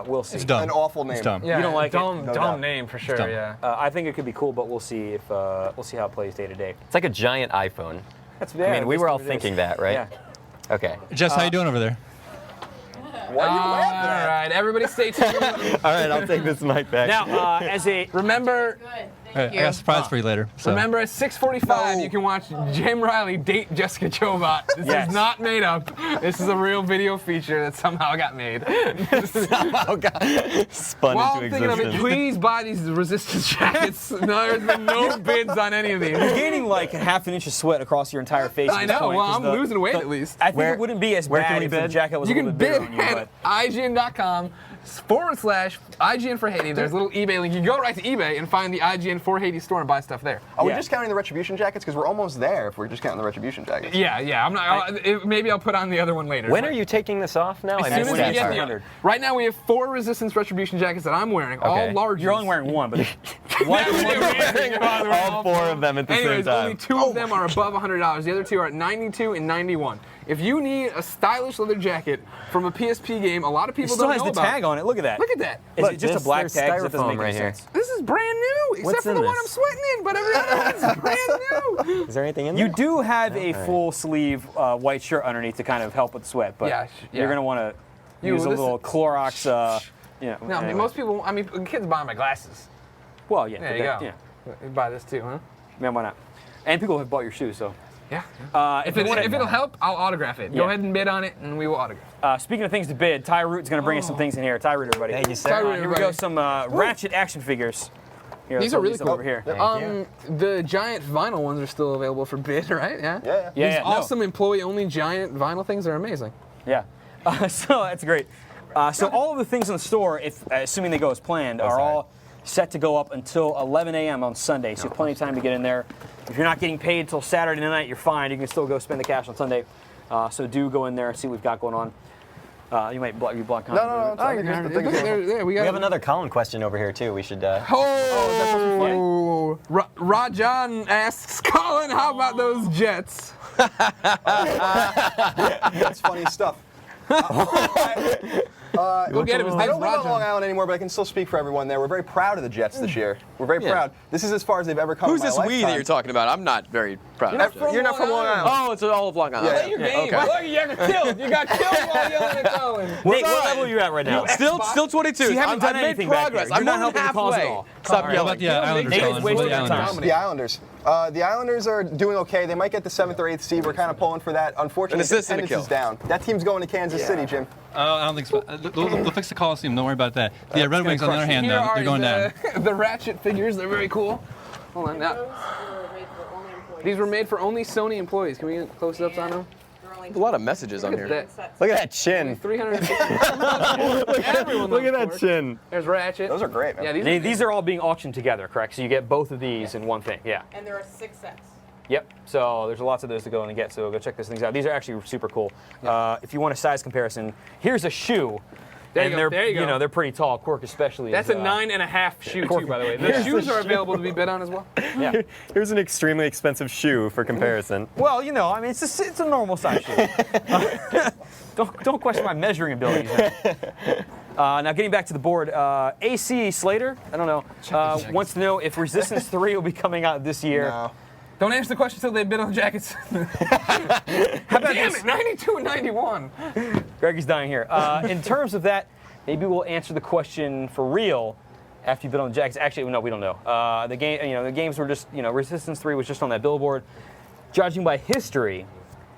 We'll see. It's dumb. An awful name. It's dumb. Yeah, You don't like it? dumb, No dumb doubt. name for sure. dumb. Yeah. I think it could be cool, but we'll see if we'll see how it plays day to day. It's like a giant iPhone. That's I mean, we were all thinking that, right? Yeah. Okay. Jess, how you doing over there? All right, everybody stay tuned. All right, I'll take this mic back. Now, as a Remember, All right, I got a surprise for you later. So. remember at 6:45 you can watch Jim Riley date Jessica Chobot. This Yes. is not made up. This is a real video feature that somehow got made. Oh, God. Spun While into I'm thinking of it, existence. please buy these resistance jackets. No, there's been no bids on any of these. you're gaining like half an inch of sweat across your entire face. I at this know. point, Well, 'cause I'm losing weight at least. I think Where- it wouldn't be as where can bad we if the bid? jacket was You a little can bit bid bigger on you, at IGN.com/IGN for Haiti. There's a little eBay link. You can go right to eBay and find the IGN for Haiti store and buy stuff there. Are we Yeah. just counting the retribution jackets? Because we're almost there if we're just counting the retribution jackets. Yeah. I'm not. Maybe I'll put on the other one later. When are you taking this off now? As soon as missed we that get part. the. 500. Right now we have 4 resistance retribution jackets that I'm wearing, all Okay. large. You're only wearing one, but All 4 of them at the Anyways, same only time. 2 of them are above $100. The other 2 are at $92 and $91. If you need a stylish leather jacket from a PSP game, a lot of it people still don't has know the about. tag on it. Look at that. Look at that. Is Look, it just a this- black there's tag? 'Cause That doesn't styrofoam make any right here. sense. This is brand new, except What's for in the one this? I'm sweating in. But every other one's brand new. Is there anything in there? You do have a full sleeve white shirt underneath to kind of help with the sweat, but Yeah, you're yeah. going to want to You- use a this little is- Clorox. No, I mean, anyway. most people. I mean, kids buy my glasses. Well, yeah. There but you that- go. Yeah. You buy this too, huh? Man, why not? And people have bought your shoes, so. Yeah. If If it'll help, I'll autograph it. Go Yeah. ahead and bid on it, and we will autograph. Speaking of things to bid, Ty Root's going to bring us some things in here. Ty Root, everybody. Thank you, sir. Ty Root, Here we go, some Ratchet action figures. Here, These let's are hold really these cool. over here. The giant vinyl ones are still available for bid, right? Yeah. Yeah. Yeah, These yeah, no. awesome employee-only giant vinyl things are amazing. Yeah. So that's great. So all of the things in the store, if assuming they go as planned, are all set to go up until 11 a.m. on Sunday. So you have plenty of time to get in there. If you're not getting paid till Saturday night, you're fine. You can still go spend the cash on Sunday. So do go in there and see what we've got going on. You might block Colin. No. I think it's- We We have another Colin question over here too. We should. Oh, Rajan asks Colin, how about those Jets? That's funny stuff. Go get him. His I name's don't live on Long Rajan. Island anymore, but I can still speak for everyone there. We're very proud of the Jets this year. We're very proud. This is as far as they've ever come Who's in my this we that lifetime. you're talking about? I'm not very proud of it. You're not from Long Island. Oh, it's all of Long Island. Yeah. Your game. Okay. Look, you got killed. You got killed while yelling at Colin. Nate, what level are you at right now? Still 22. So you haven't done I've made anything back progress. there. You're I'm not more than helping the cause at halfway. all. Stop How about yelling. the Islanders, Nate is Colin? What wasting about the time. Islanders? The Islanders. The Islanders are doing okay. They might get the 7th or 8th seed. We're kind of pulling for that. Unfortunately, An assist and a attendance is kill. down. That team's going to Kansas City, Jim. I don't think so. They'll fix the Coliseum. Don't worry about that. The Red Wings, on the other hand, Here though, are they're going down. the Ratchet figures. They're very cool. Hold on now. These were made for only Sony employees. Can we get close-ups on them? A lot of messages on Look at here. that. Look at that chin. 350. Everyone Look at knows that for it. chin. There's Ratchet. Those are great, man. Yeah, These are all being auctioned together, correct? So you get both of these in one thing. Yeah. And there are 6 sets. Yep. So there's lots of those to go and get. So go check those things out. These are actually super cool. If you want a size comparison, here's a shoe. There you and go, they're there you go. They're pretty tall. Cork especially. That's is, a 9.5 shoe too, by the way. The shoes are available to be bid on as well. Yeah. Here's an extremely expensive shoe for comparison. Well, I mean, it's a normal size shoe. Don't question my measuring abilities. Now getting back to the board, AC Slater, I don't know, wants to know if Resistance 3 will be coming out this year. No. Don't answer the question until they bid on jackets. How about Damn it, 92 and 91. Greggy's dying here. In terms of that, maybe we'll answer the question for real after you bid on the jackets. Actually, no, we don't know. The games were just, Resistance 3 was just on that billboard. Judging by history,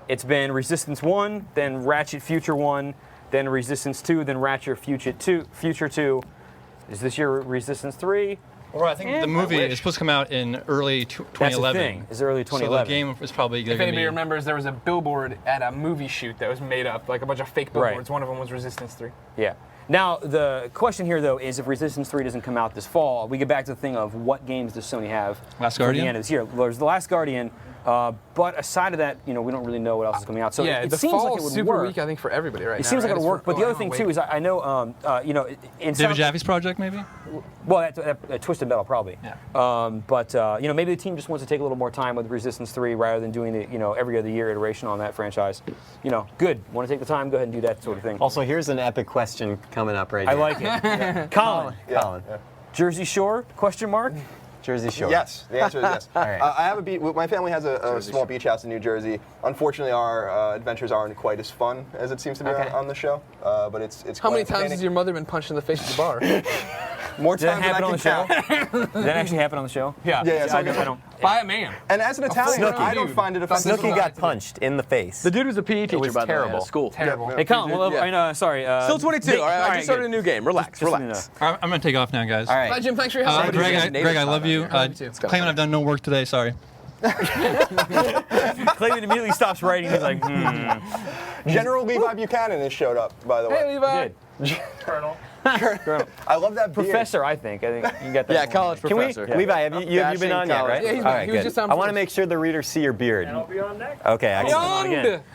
it's been Resistance 1, then Ratchet Future 1, then Resistance 2, then Ratchet Future 2. Is this year Resistance 3? Well, I think the movie is supposed to come out in early 2011. That's the thing. Is early 2011. So the game is probably If going to anybody be... remembers, there was a billboard at a movie shoot that was made up, like a bunch of fake billboards. One of them was Resistance 3. Yeah. Now, the question here, though, is if Resistance 3 doesn't come out this fall, we get back to the thing of what games does Sony have Last for Guardian? the end of this year. There's The Last Guardian, but aside of that, we don't really know what else is coming out. So Yeah, it the seems fall like it is would super work. weak, I think, for everybody right now. It seems like right? it'll work, but the other thing, too, is I know, in David Jaffe's project, maybe? well, Twisted Metal probably. Yeah. But maybe the team just wants to take a little more time with Resistance 3 rather than doing the every other year iteration on that franchise. Good. Want to take the time? Go ahead and do that sort of thing. Also, here's an epic question coming up right I here. like it. Colin, Colin. Jersey Shore? Question mark. Jersey Shore. Yes, the answer is yes. All right. I have a beach. My family has a small beach house in New Jersey. Unfortunately, our adventures aren't quite as fun as it seems to be on the show. But it's How many quite times entertaining. has your mother been punched in the face at the bar? More Did that times than I happen on can the show? count. Did that actually happen on the show? Yeah. Yeah, so I don't. By a man. And as an Italian, Snooki. I don't find it offensive. Snooki got punched in the face. The dude was a PE teacher, was by the way, terrible. at school. Terrible. Hey, Colin. Well, Yeah. sorry. Still 22. Nick, All right, I just started good. a new game. Relax, Just relax. I'm going to take off now, guys. All right. Bye, Jim. Thanks for your help. Greg, I love you. Me too. Claiming I've done no work today, sorry. Clayton immediately stops writing. He's like, General Levi Buchanan has showed up, by the way. Hey, Levi. Colonel. I love that beard. Professor, I think. I think you got that. Yeah, one. college Can we, professor. Levi, have you been on yet, college. right? Yeah, he's All been- right, he was good. just on I want to first. make sure the readers see your beard. I'll be on next. Okay, excellent.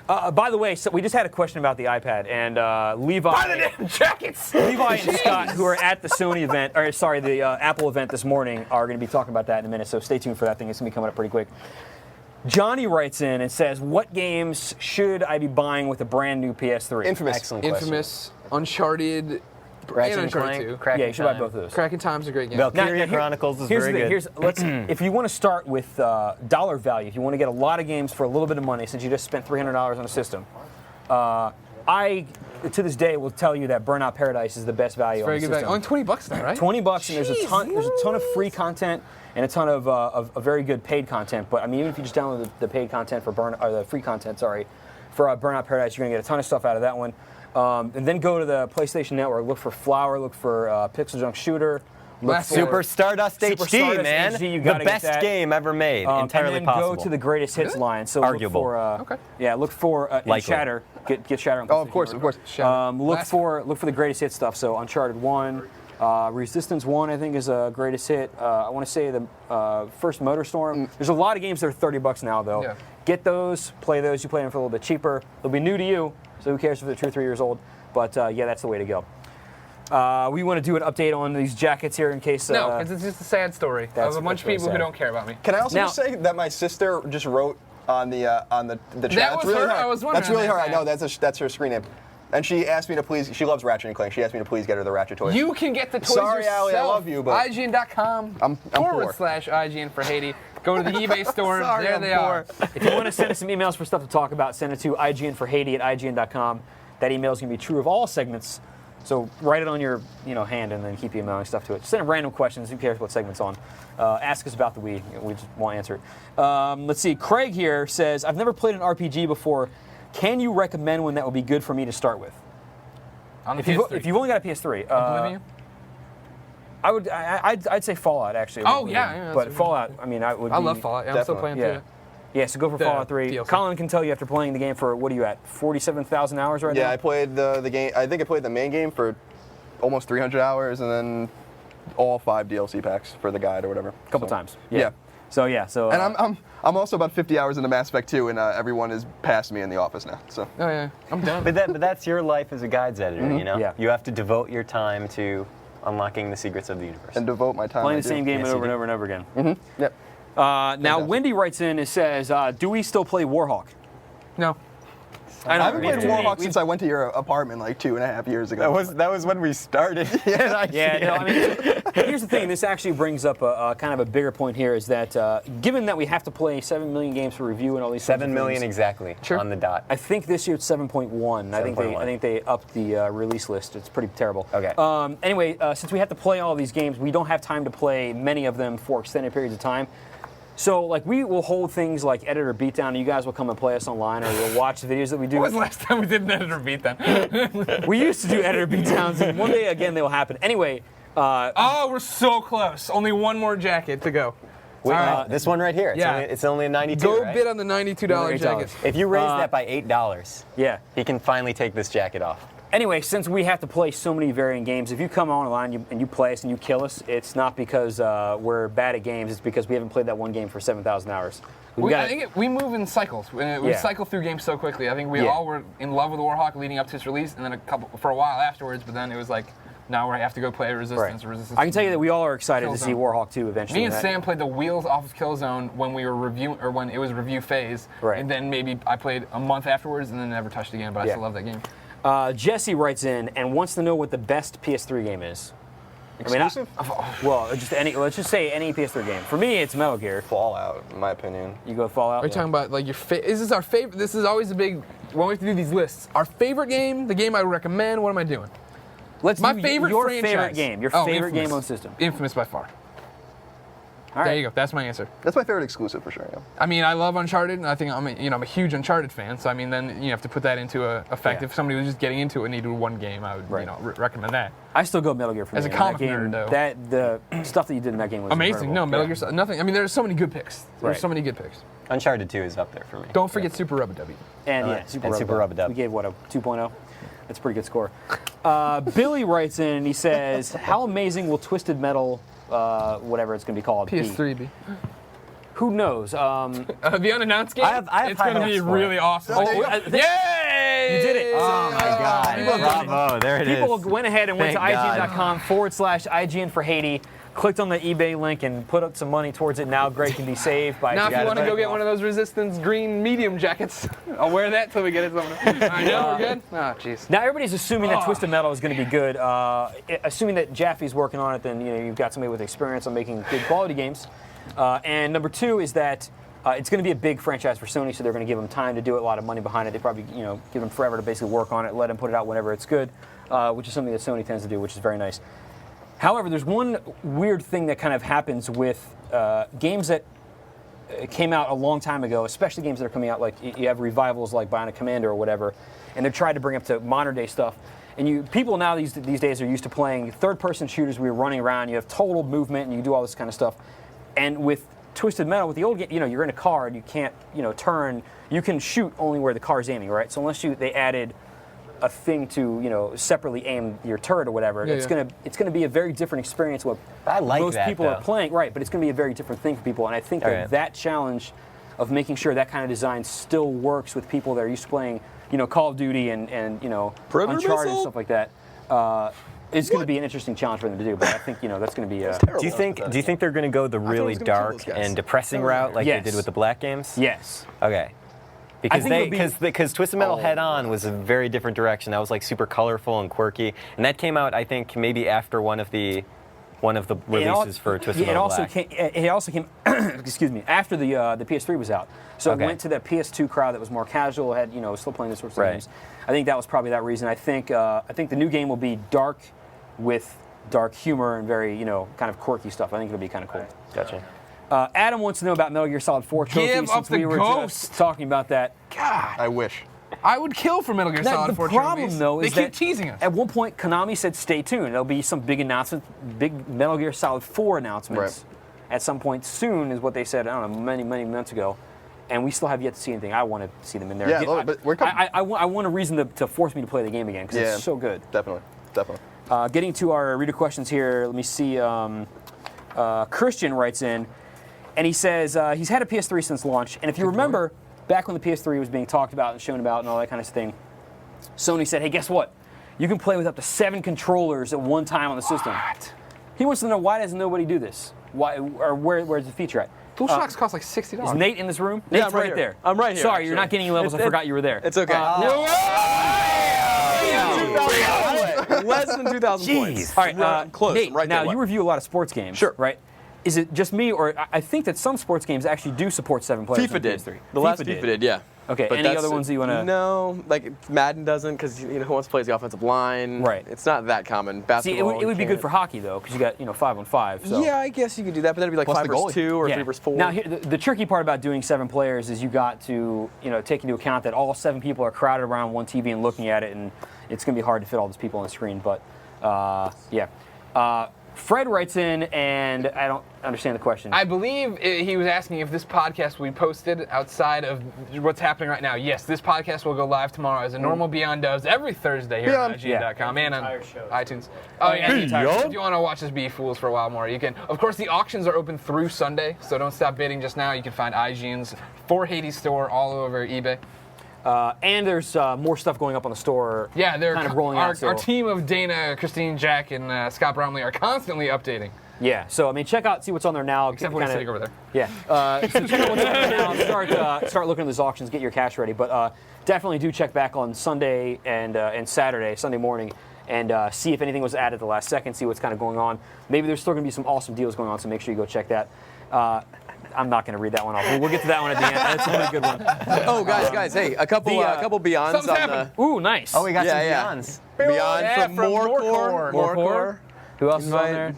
Young. By the way, so we just had a question about the iPad, and Levi. Buy the damn jackets. Levi and Scott, who are at the Sony event, or sorry, the Apple event this morning, are going to be talking about that in a minute. So stay tuned for that thing. It's going to be coming up pretty quick. Johnny writes in and says, "What games should I be buying with a brand new PS3?" Infamous. Excellent question. Infamous, Uncharted, Ratchet and and Uncharted Clank, 2. Crack Yeah, you and should buy Time. both of those. Cracking Time's a great game. Valkyria Now, Chronicles is here's very the thing. good. Let's, if you want to start with dollar value, if you want to get a lot of games for a little bit of money, since you just spent $300 on a system, I, to this day, will tell you that Burnout Paradise is the best value Very on the good system. value. Only $20 now, right? $20, and there's a ton of free content and a ton of very good paid content. But I mean, even if you just download the paid content for the free content, for Burnout Paradise, you're gonna get a ton of stuff out of that one. And then go to the PlayStation Network, look for Flower, look for Pixel Junk Shooter. Look for Super Stardust Super HD, Stardust man. HD, you the gotta get best that. game ever made. Entirely and then possible. go to the greatest hits line. So Arguable. Look for, yeah, look for and Likely. Shatter. Get Shatter on Oh, of PlayStation course, Network. of course. Look for the greatest hit stuff. So Uncharted 1, Resistance 1, I think is a greatest hit. I want to say the first MotorStorm. There's a lot of games that are $30 now, though. Yeah. Get those, play those. You play them for a little bit cheaper. They'll be new to you, so So who cares if they're 2 or 3 years old? But yeah, that's the way to go. We want to do an update on these jackets here in case. No, because it's just a sad story That's of a bunch of really people who sad. don't care about me. Can I also Now- just say that my sister just wrote on the chat? That That's was really her? hard. I was wondering That's really about hard. I that. know that's her screen name. And she asked me to please. She loves Ratchet and Clank. She asked me to please get her the Ratchet toys. You can get the toys Sorry, yourself. Allie, I love you, but IGN.com I'm poor. /IGN for Haiti. Go to the eBay store. Sorry, there I'm they poor. are. If you want to send us some emails for stuff to talk about, send it to IGN4Haiti@IGN.com. That email is going to be true of all segments. So write it on your hand and then keep emailing stuff to it. Send random questions. Who cares what segment's on? Ask us about the Wii. We just won't answer it. Let's see. Craig here says, I've never played an RPG before. Can you recommend one that would be good for me to start with? On the If you've, PS3. if you've only got a PS3, Oblivion? I'd say Fallout actually. Oh, yeah, but that's Fallout, I would. I love Fallout. Yeah, I'm still Definitely. playing Yeah. through it. Yeah, so go for The Fallout 3. DLC. Colin can tell you after playing the game for, what are you at, 47,000 hours right now? Yeah, I played the game. I think I played the main game for almost 300 hours, and then all 5 DLC packs for the guide or whatever. A couple times. Yeah. So And I'm also about 50 hours into Mass Effect 2, and everyone is past me in the office now. So Oh, yeah. I'm done. But that's your life as a guides editor, you know? Yeah. You have to devote your time to unlocking the secrets of the universe. and devote my time. playing I the do. same game Yes, over you and do. over and over again. Yep. Now, Fantastic. Wendy writes in and says, do we still play Warhawk? No. I haven't we- played we- Warhawk we- since I went to your apartment like 2.5 years ago. That was when we started. Yeah, no, I mean, here's the thing. This actually brings up a kind of a bigger point here is that given that we have to play 7 million games for review and all these sorts of 7 million things, exactly Sure. on the dot. I think this year it's 7.1. I think 7.1. they upped the release list. It's pretty terrible. Okay. Anyway, since we have to play all these games, we don't have time to play many of them for extended periods of time. So, like, we will hold things like Editor Beatdown, and you guys will come and play us online, or you'll watch the videos that we do. When was the last time we did an editor beat then? We used to do Editor Beatdowns, and one day again they will happen. Anyway, Oh, we're so close. Only one more jacket to go. Wait, All right. this one right here. Yeah. It's only a 92, Go right? bid on the $92 jacket. If you raise that by $8, yeah. he can finally take this jacket off. Anyway, since we have to play so many varying games, if you come online and you play us and you kill us, it's not because we're bad at games. It's because we haven't played that one game for 7,000 hours. I think we move in cycles. We Yeah. cycle through games so quickly. I think we Yeah. all were in love with Warhawk leading up to its release, and then for a while afterwards. But then it was like, now we have to go play Resistance. Right. Resistance. I can tell you that we all are excited to see Killzone. Warhawk 2 eventually. Me and That- Sam played the wheels off of Killzone when we were reviewing, or when it was review phase. Right. And then maybe I played a month afterwards, and then never touched it again. But I Yeah. still love that game. Jesse writes in and wants to know what the best PS3 game is. Exclusive? Well, just any. Let's just say any PS3 game. For me, it's Metal Gear. Fallout, in my opinion. You go with Fallout. Are you talking about like your This is our favorite. This is always a big. When we have to do these lists, our favorite game, the game I would recommend. What am I doing? Let's My do favorite your franchise. favorite game. Your Oh, favorite Infamous. game on system. Infamous by far. All right. There you go. That's my answer. That's my favorite exclusive for sure. Yeah. I mean, I love Uncharted, and I think I'm a huge Uncharted fan. So I mean, then you have to put that into effect. Yeah. If somebody was just getting into it and needed one game, I would Right. recommend that. I still go Metal Gear for As me. a That comic game, nerd, though. the stuff that you did in that game was Amazing. incredible. No, Metal Yeah. Gear. Nothing. I mean, there's so many good picks. There's Right. so many good picks. Uncharted 2 is up there for me. Don't forget Super Rub-a-Dub. And yeah, And Super Super Rub-a-Dub. Rub-a-Dub. We gave what, a 2.0? That's a pretty good score. Billy writes in and he says, how amazing will Twisted Metal, whatever it's going to be called, be? PS3B. Who knows? The unannounced game. I have it's high going to be hopes for really it. awesome. I think- Yay! You did it. Oh my God. Bravo. There it is. People went ahead and went to Thank God. IGN.com/IGN for Haiti, clicked on the eBay link and put up some money towards it. Now Greg can be saved by. Now, if you want to go get one of those Resistance green medium jackets, I'll wear that till we get it somewhere. I know, we're good? Oh, jeez. Now everybody's assuming that Twisted Metal is going to be good. Assuming that Jaffe's working on it, then you've got somebody with experience on making good quality games. And number two is that it's going to be a big franchise for Sony, so they're going to give them time to do it, a lot of money behind it. They probably give them forever to basically work on it, let them put it out whenever it's good, which is something that Sony tends to do, which is very nice. However, there's one weird thing that kind of happens with games that came out a long time ago, especially games that are coming out, like you have revivals like Bionic Commando or whatever, and they're trying to bring up to modern day stuff. And people now these days are used to playing third-person shooters where you're running around, you have total movement, and you do all this kind of stuff. And with Twisted Metal, with the old game, you're in a car and you can't, turn. You can shoot only where the car's aiming, right? So unless they added a thing to, separately aim your turret or whatever, it's gonna be a very different experience. What I like most that, people though. are playing, right? But it's gonna be a very different thing for people, and I think Right. that challenge of making sure that kind of design still works with people that are used to playing Call of Duty and Perimeter Uncharted and missile? stuff like that. It's going to be an interesting challenge for them to do, but I think that's going to be. Do you think they're going to go the really was gonna kill dark those guys. and depressing route like Yes. they did with the Black games? Yes. Okay. Because think it'll be- because Twisted Metal Head On was a very different direction. That was like super colorful and quirky, and that came out I think maybe after one of the releases for Twisted Metal Black. It also came. Excuse me. After the PS3 was out, so Okay. it went to that PS2 crowd that was more casual, had still playing this sorts of Right. games. I think that was probably that reason. I think the new game will be dark with dark humor and very kind of quirky stuff. I think it'll be kind of cool. Gotcha. Adam wants to know about Metal Gear Solid 4 trophies. Give up Since we the were ghost. just talking about that. God, I wish. I would kill for Metal Gear Solid 4 the problem, trophies. though, they is keep that teasing us. At one point, Konami said, "Stay tuned. There'll be some big announcement, big Metal Gear Solid 4 announcements at some point soon," is what they said. I don't know, many months ago, and we still have yet to see anything. I want to see them in there. Yeah, but we're coming. I want a reason to force me to play the game again because it's so good. Definitely. Getting to our reader questions here, let me see. Christian writes in, and he says he's had a PS3 since launch, and if you remember, back when the PS3 was being talked about and shown about and all that kind of thing, Sony said, "Hey, guess what? You can play with up to 7 controllers at one time on the system." He wants to know, why doesn't nobody do this? Why, or where's the feature at? DualShocks cost like $60. Is Nate in this room? Yeah, Nate's I'm right right here. there. I'm right here, Sorry, actually. you're not getting any levels. I forgot you were there. It's okay. Less than 2,000 points. All right, Close. Nate, Right now there. you review a lot of sports games, Sure. right? Is it just me, or I think that some sports games actually do support 7 players? FIFA on did. PS3. The last FIFA did, yeah. Okay, But any that's- other ones that you want to? No, like Madden doesn't because who wants to play as the offensive line? Right. It's not that common. See, Basketball. it would be good can't. for hockey though, because you got 5-on-5. So. Yeah, I guess you could do that, but that'd be like Plus 5 the versus goalie. 2 or Yeah. 3 versus 4. Now, here, the tricky part about doing 7 players is you got to take into account that all 7 people are crowded around one TV and looking at it, and it's going to be hard to fit all those people on the screen. But yeah. Fred writes in, and I don't understand the question. I believe he was asking if this podcast will be posted outside of what's happening right now. Yes, this podcast will go live tomorrow as a normal Beyond does every Thursday here on IGN.com and on iTunes. Oh, yeah, the entire show. If you want to watch us be fools for a while more, you can. Of course, the auctions are open through Sunday, so don't stop bidding just now. You can find IGN's For Haiti store all over eBay. And there's more stuff going up on the store. Yeah, they're kind of rolling out. Our team of Dana, Christine, Jack, and Scott Bromley are constantly updating. Yeah, so I mean, check out, see what's on there now. Except when he's sitting over there. Yeah, so check out what's on there now. Start looking at those auctions, get your cash ready. But definitely do check back on Sunday and Saturday, Sunday morning, and see if anything was added at the last second. See what's kind of going on. Maybe there's still going to be some awesome deals going on, so make sure you go check that. I'm not going to read that one off. We'll get to that one at the end. That's a really good one. Oh, guys, hey, a couple Beyonds something's on happened. Ooh, nice. Oh, we got some Yeah. Beyonds. Beyond Yeah, from from Morecore. Morecore. Who else is on there?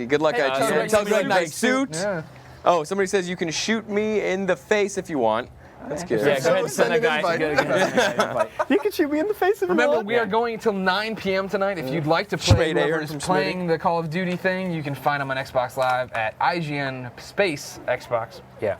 Good luck, somebody IGN. Tell me said a nice suit. Yeah. Oh, somebody says you can shoot me in the face if you want. That's good. Yeah, go ahead and send that guy. invite. Go ahead and send that guy an invite. You can shoot me in the face if you Remember, want. we are going until 9 p.m. tonight. If you'd like to play Straight A whoever's from playing the Call of Duty thing, you can find them on Xbox Live at IGN Space Xbox. Yeah.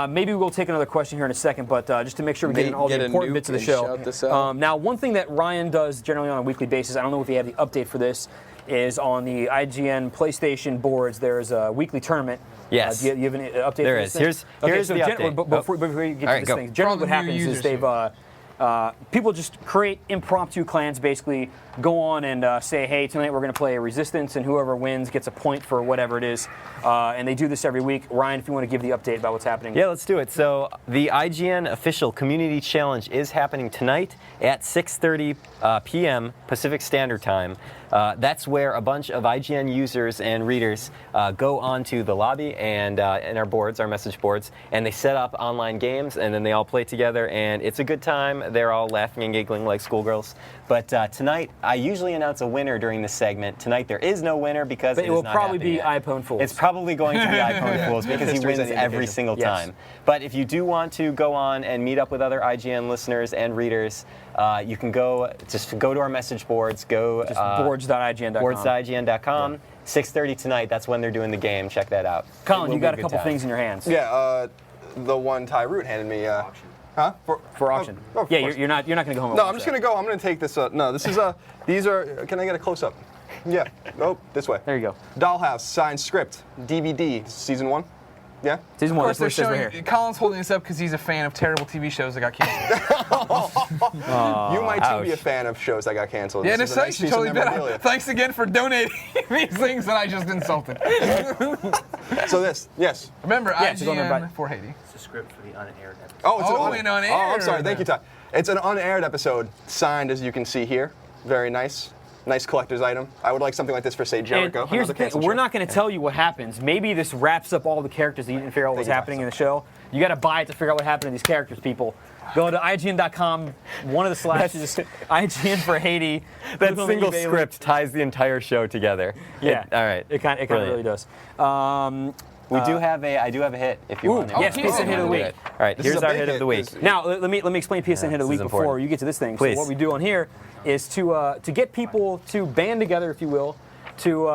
Maybe we'll take another question here in a second, but just to make sure we get in all Get the a important nuke bits of the and show. shout this out. Now, one thing that Ryan does generally on a weekly basis, I don't know if he had the update for this, is on the IGN PlayStation boards, there's a weekly tournament. Yes. Do you have an update There for is. this thing? Here's the update. Before you get All to right, this go. thing, generally For all what the new happens is users they've people just create impromptu clans, basically go on and say, hey, tonight we're going to play Resistance, and whoever wins gets a point for whatever it is. And they do this every week. Ryan, if you want to give the update about what's happening. Yeah, let's do it. So the IGN official community challenge is happening tonight at 6:30 p.m. Pacific Standard Time. That's where a bunch of IGN users and readers go onto the lobby and our boards, our message boards, and they set up online games, and then they all play together, and it's a good time. They're all laughing and giggling like schoolgirls. But tonight, I usually announce a winner during this segment. Tonight, there is no winner because But it is will not probably happening be yet. iPhone Fools. It's probably going to be iPhone Fools because he History's wins any every indication. single Yes. time. But if you do want to go on and meet up with other IGN listeners and readers, you can go to our message boards. Go Just boards.ign.com. boards.ign.com. 6:30 tonight. That's when they're doing the game. Check that out. Colin, It will you be got a good couple time. things in your hands. Yeah, the one Ty Root handed me. Huh? For auction. Oh, of Yeah, course. you're not going to go home. and No, watch I'm just that. gonna go. I'm gonna take this. No, this is these are. Can I get a close up? Yeah. Nope. This way. There you go. Dollhouse signed script DVD season 1. Yeah. Season Of 1. course, they're This list is right showing. here. Colin's holding this up because he's a fan of terrible TV shows that got canceled. You might too be a ouch. fan of shows that got canceled. Yeah, This and is a it's nice you piece of totally bet. memorabilia. Thanks again for donating these things that I just insulted. So this, yes. Remember, Yeah, so go on there, IGN but- for Haiti. It's a script for the unaired episode. Oh, it's Oh, an an unaired. Oh, I'm sorry. Thank you, Todd. It's an unaired episode, signed as you can see here. Very nice. Nice collector's item. I would like something like this for, say, And Jericho. here's the another thing, canceled we're show. not going to tell you what happens. Maybe this wraps up all the characters that you didn't figure out what was Thank you, happening in the show. You got to buy it to figure out what happened to these characters, people. Go to IGN.com, one of the slashes, IGN for Haiti. That Click on the single eBay link. script ties the entire show together. Yeah. All right. It kind of Brilliant. really does. I do have a hit if you want. yes, PSN hit of the week. All right, This is here's a our big hit of hit, the week. 'cause- Now, let me explain PSN hit of the this week is before important. you get to this thing. Please. So what we do on here is to get people to band together, if you will, to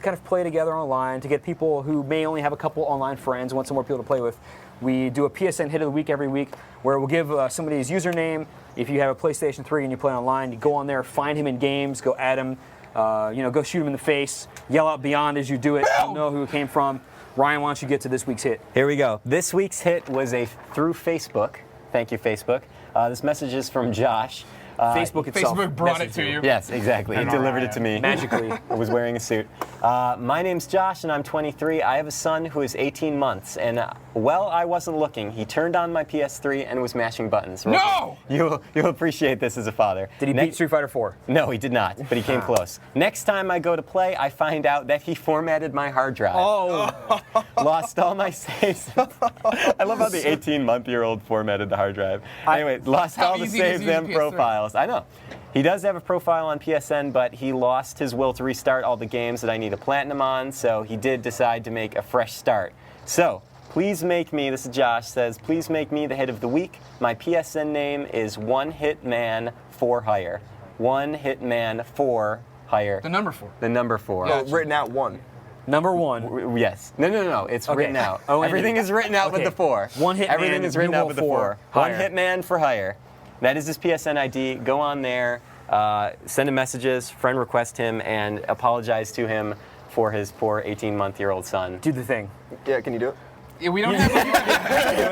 kind of play together online, to get people who may only have a couple online friends, want some more people to play with. We do a PSN hit of the week every week where we'll give somebody's username. If you have a PlayStation 3 and you play online, you go on there, find him in games, go add him, go shoot him in the face, yell out Beyond as you do it. You know who it came from. Ryan, why don't you get to this week's hit? Here we go. This week's hit was through Facebook. Thank you, Facebook. This message is from Josh. Facebook itself. Facebook brought it messaged to you. Yes, exactly. It delivered it to me. Magically. I was wearing a suit. My name's Josh, and I'm 23. I have a son who is 18 months, and while I wasn't looking, he turned on my PS3 and was mashing buttons. No! You'll appreciate this as a father. Did he beat Street Fighter 4? No, he did not, but he came close. Next time I go to play, I find out that he formatted my hard drive. Oh, Lost all my saves. I love how the 18-month-old formatted the hard drive. Anyway, lost How all the easy it is saves to use and PS3. profiles. I know. He does have a profile on PSN, but he lost his will to restart all the games that I need a platinum on, so he did decide to make a fresh start. So, please make me, this is Josh, says, please make me the hit of the week. My PSN name is One Hit Man for Hire. One Hit Man for Hire. The number 4. The number 4. Yeah. Written out one. number one. Yes. No. It's Okay. written out. Oh, and- Everything is written out with Okay. the 4. One hit Everything man, is written out with the numeral 4. four, One hire. hit man for hire. That is his PSN ID. Go on there, send him messages, friend request him, and apologize to him for his poor 18-month-old son. Do the thing. Yeah, can you do it? Yeah, we don't have.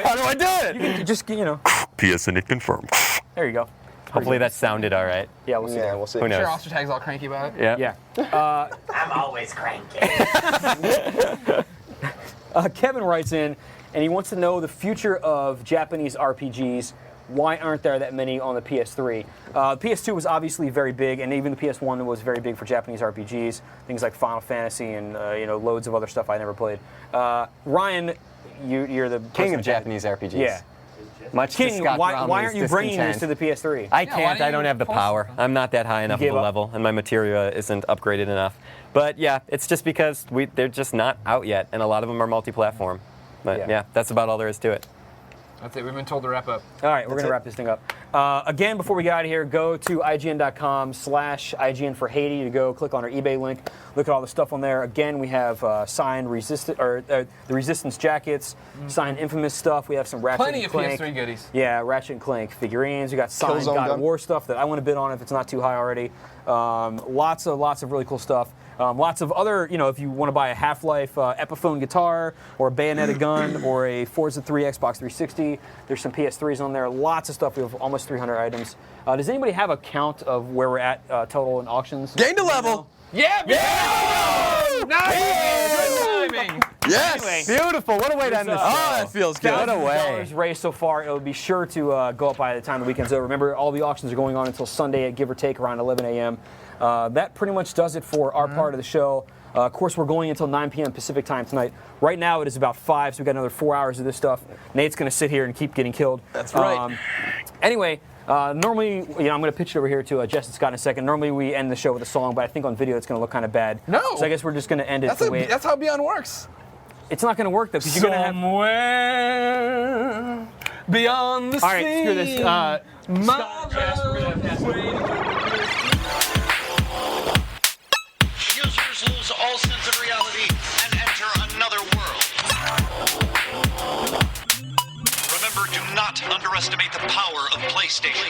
How do I do it? You just, PSN it confirmed. there you go. Hopefully that sounded all right. Yeah, we'll see. Yeah, we'll see. Who knows? Sure, Ostertag's all cranky about it. Yeah. Yeah. I'm always cranky. Kevin writes in, and he wants to know the future of Japanese RPGs. Why aren't there that many on the PS3? PS2 was obviously very big, and even the PS1 was very big for Japanese RPGs. Things like Final Fantasy and loads of other stuff I never played. Ryan, you're the King person of Japanese RPGs. Yeah. Much to King, Scott why Bromley's aren't you bringing this to discontent. the PS3? I why can't. don't I don't you have the post power. it? I'm not that high enough of gave a up? level, and my materia isn't upgraded enough. But yeah, it's just because they're just not out yet, and a lot of them are multi-platform. But Yeah. yeah, that's about all there is to it. That's it. We've been told to wrap up. All right, we're going to wrap this thing up. Again, before we get out of here, go to IGN.com/IGN for Haiti to go click on our eBay link. Look at all the stuff on there. Again, we have signed the Resistance jackets, signed Infamous stuff. We have some Ratchet Plenty and of Clank. PS3 goodies. Yeah, Ratchet and Clank figurines. We got signed Killzone God of gun. War stuff that I want to bid on if it's not too high already. Lots of really cool stuff. Lots of other, if you want to buy a Half-Life Epiphone guitar or a Bayonetta gun or a Forza 3 Xbox 360, there's some PS3s on there. Lots of stuff. We have almost 300 items. Does anybody have a count of where we're at total in auctions? Gained a level. Yeah! Nice! Good timing. Yes. Beautiful. What a way to end this show. Oh, that feels good. What a way. $1,000 raised so far. It'll be sure to go up by the time the weekend's over. Remember, all the auctions are going on until Sunday at give or take around 11 a.m. That pretty much does it for our part of the show. Of course, we're going until 9 p.m. Pacific time tonight. Right now, it is about 5, so we've got another 4 hours of this stuff. Nate's going to sit here and keep getting killed. That's right. Anyway, normally, I'm going to pitch it over here to Jess and Scott in a second. Normally, we end the show with a song, but I think on video it's going to look kind of bad. No. So I guess we're just going to end it the way That's how Beyond works. it's not going to work, though, because you're going to have... Somewhere beyond the sea. All right, screw this. Users lose all sense of reality and enter another world. Remember, do not underestimate the power of PlayStation.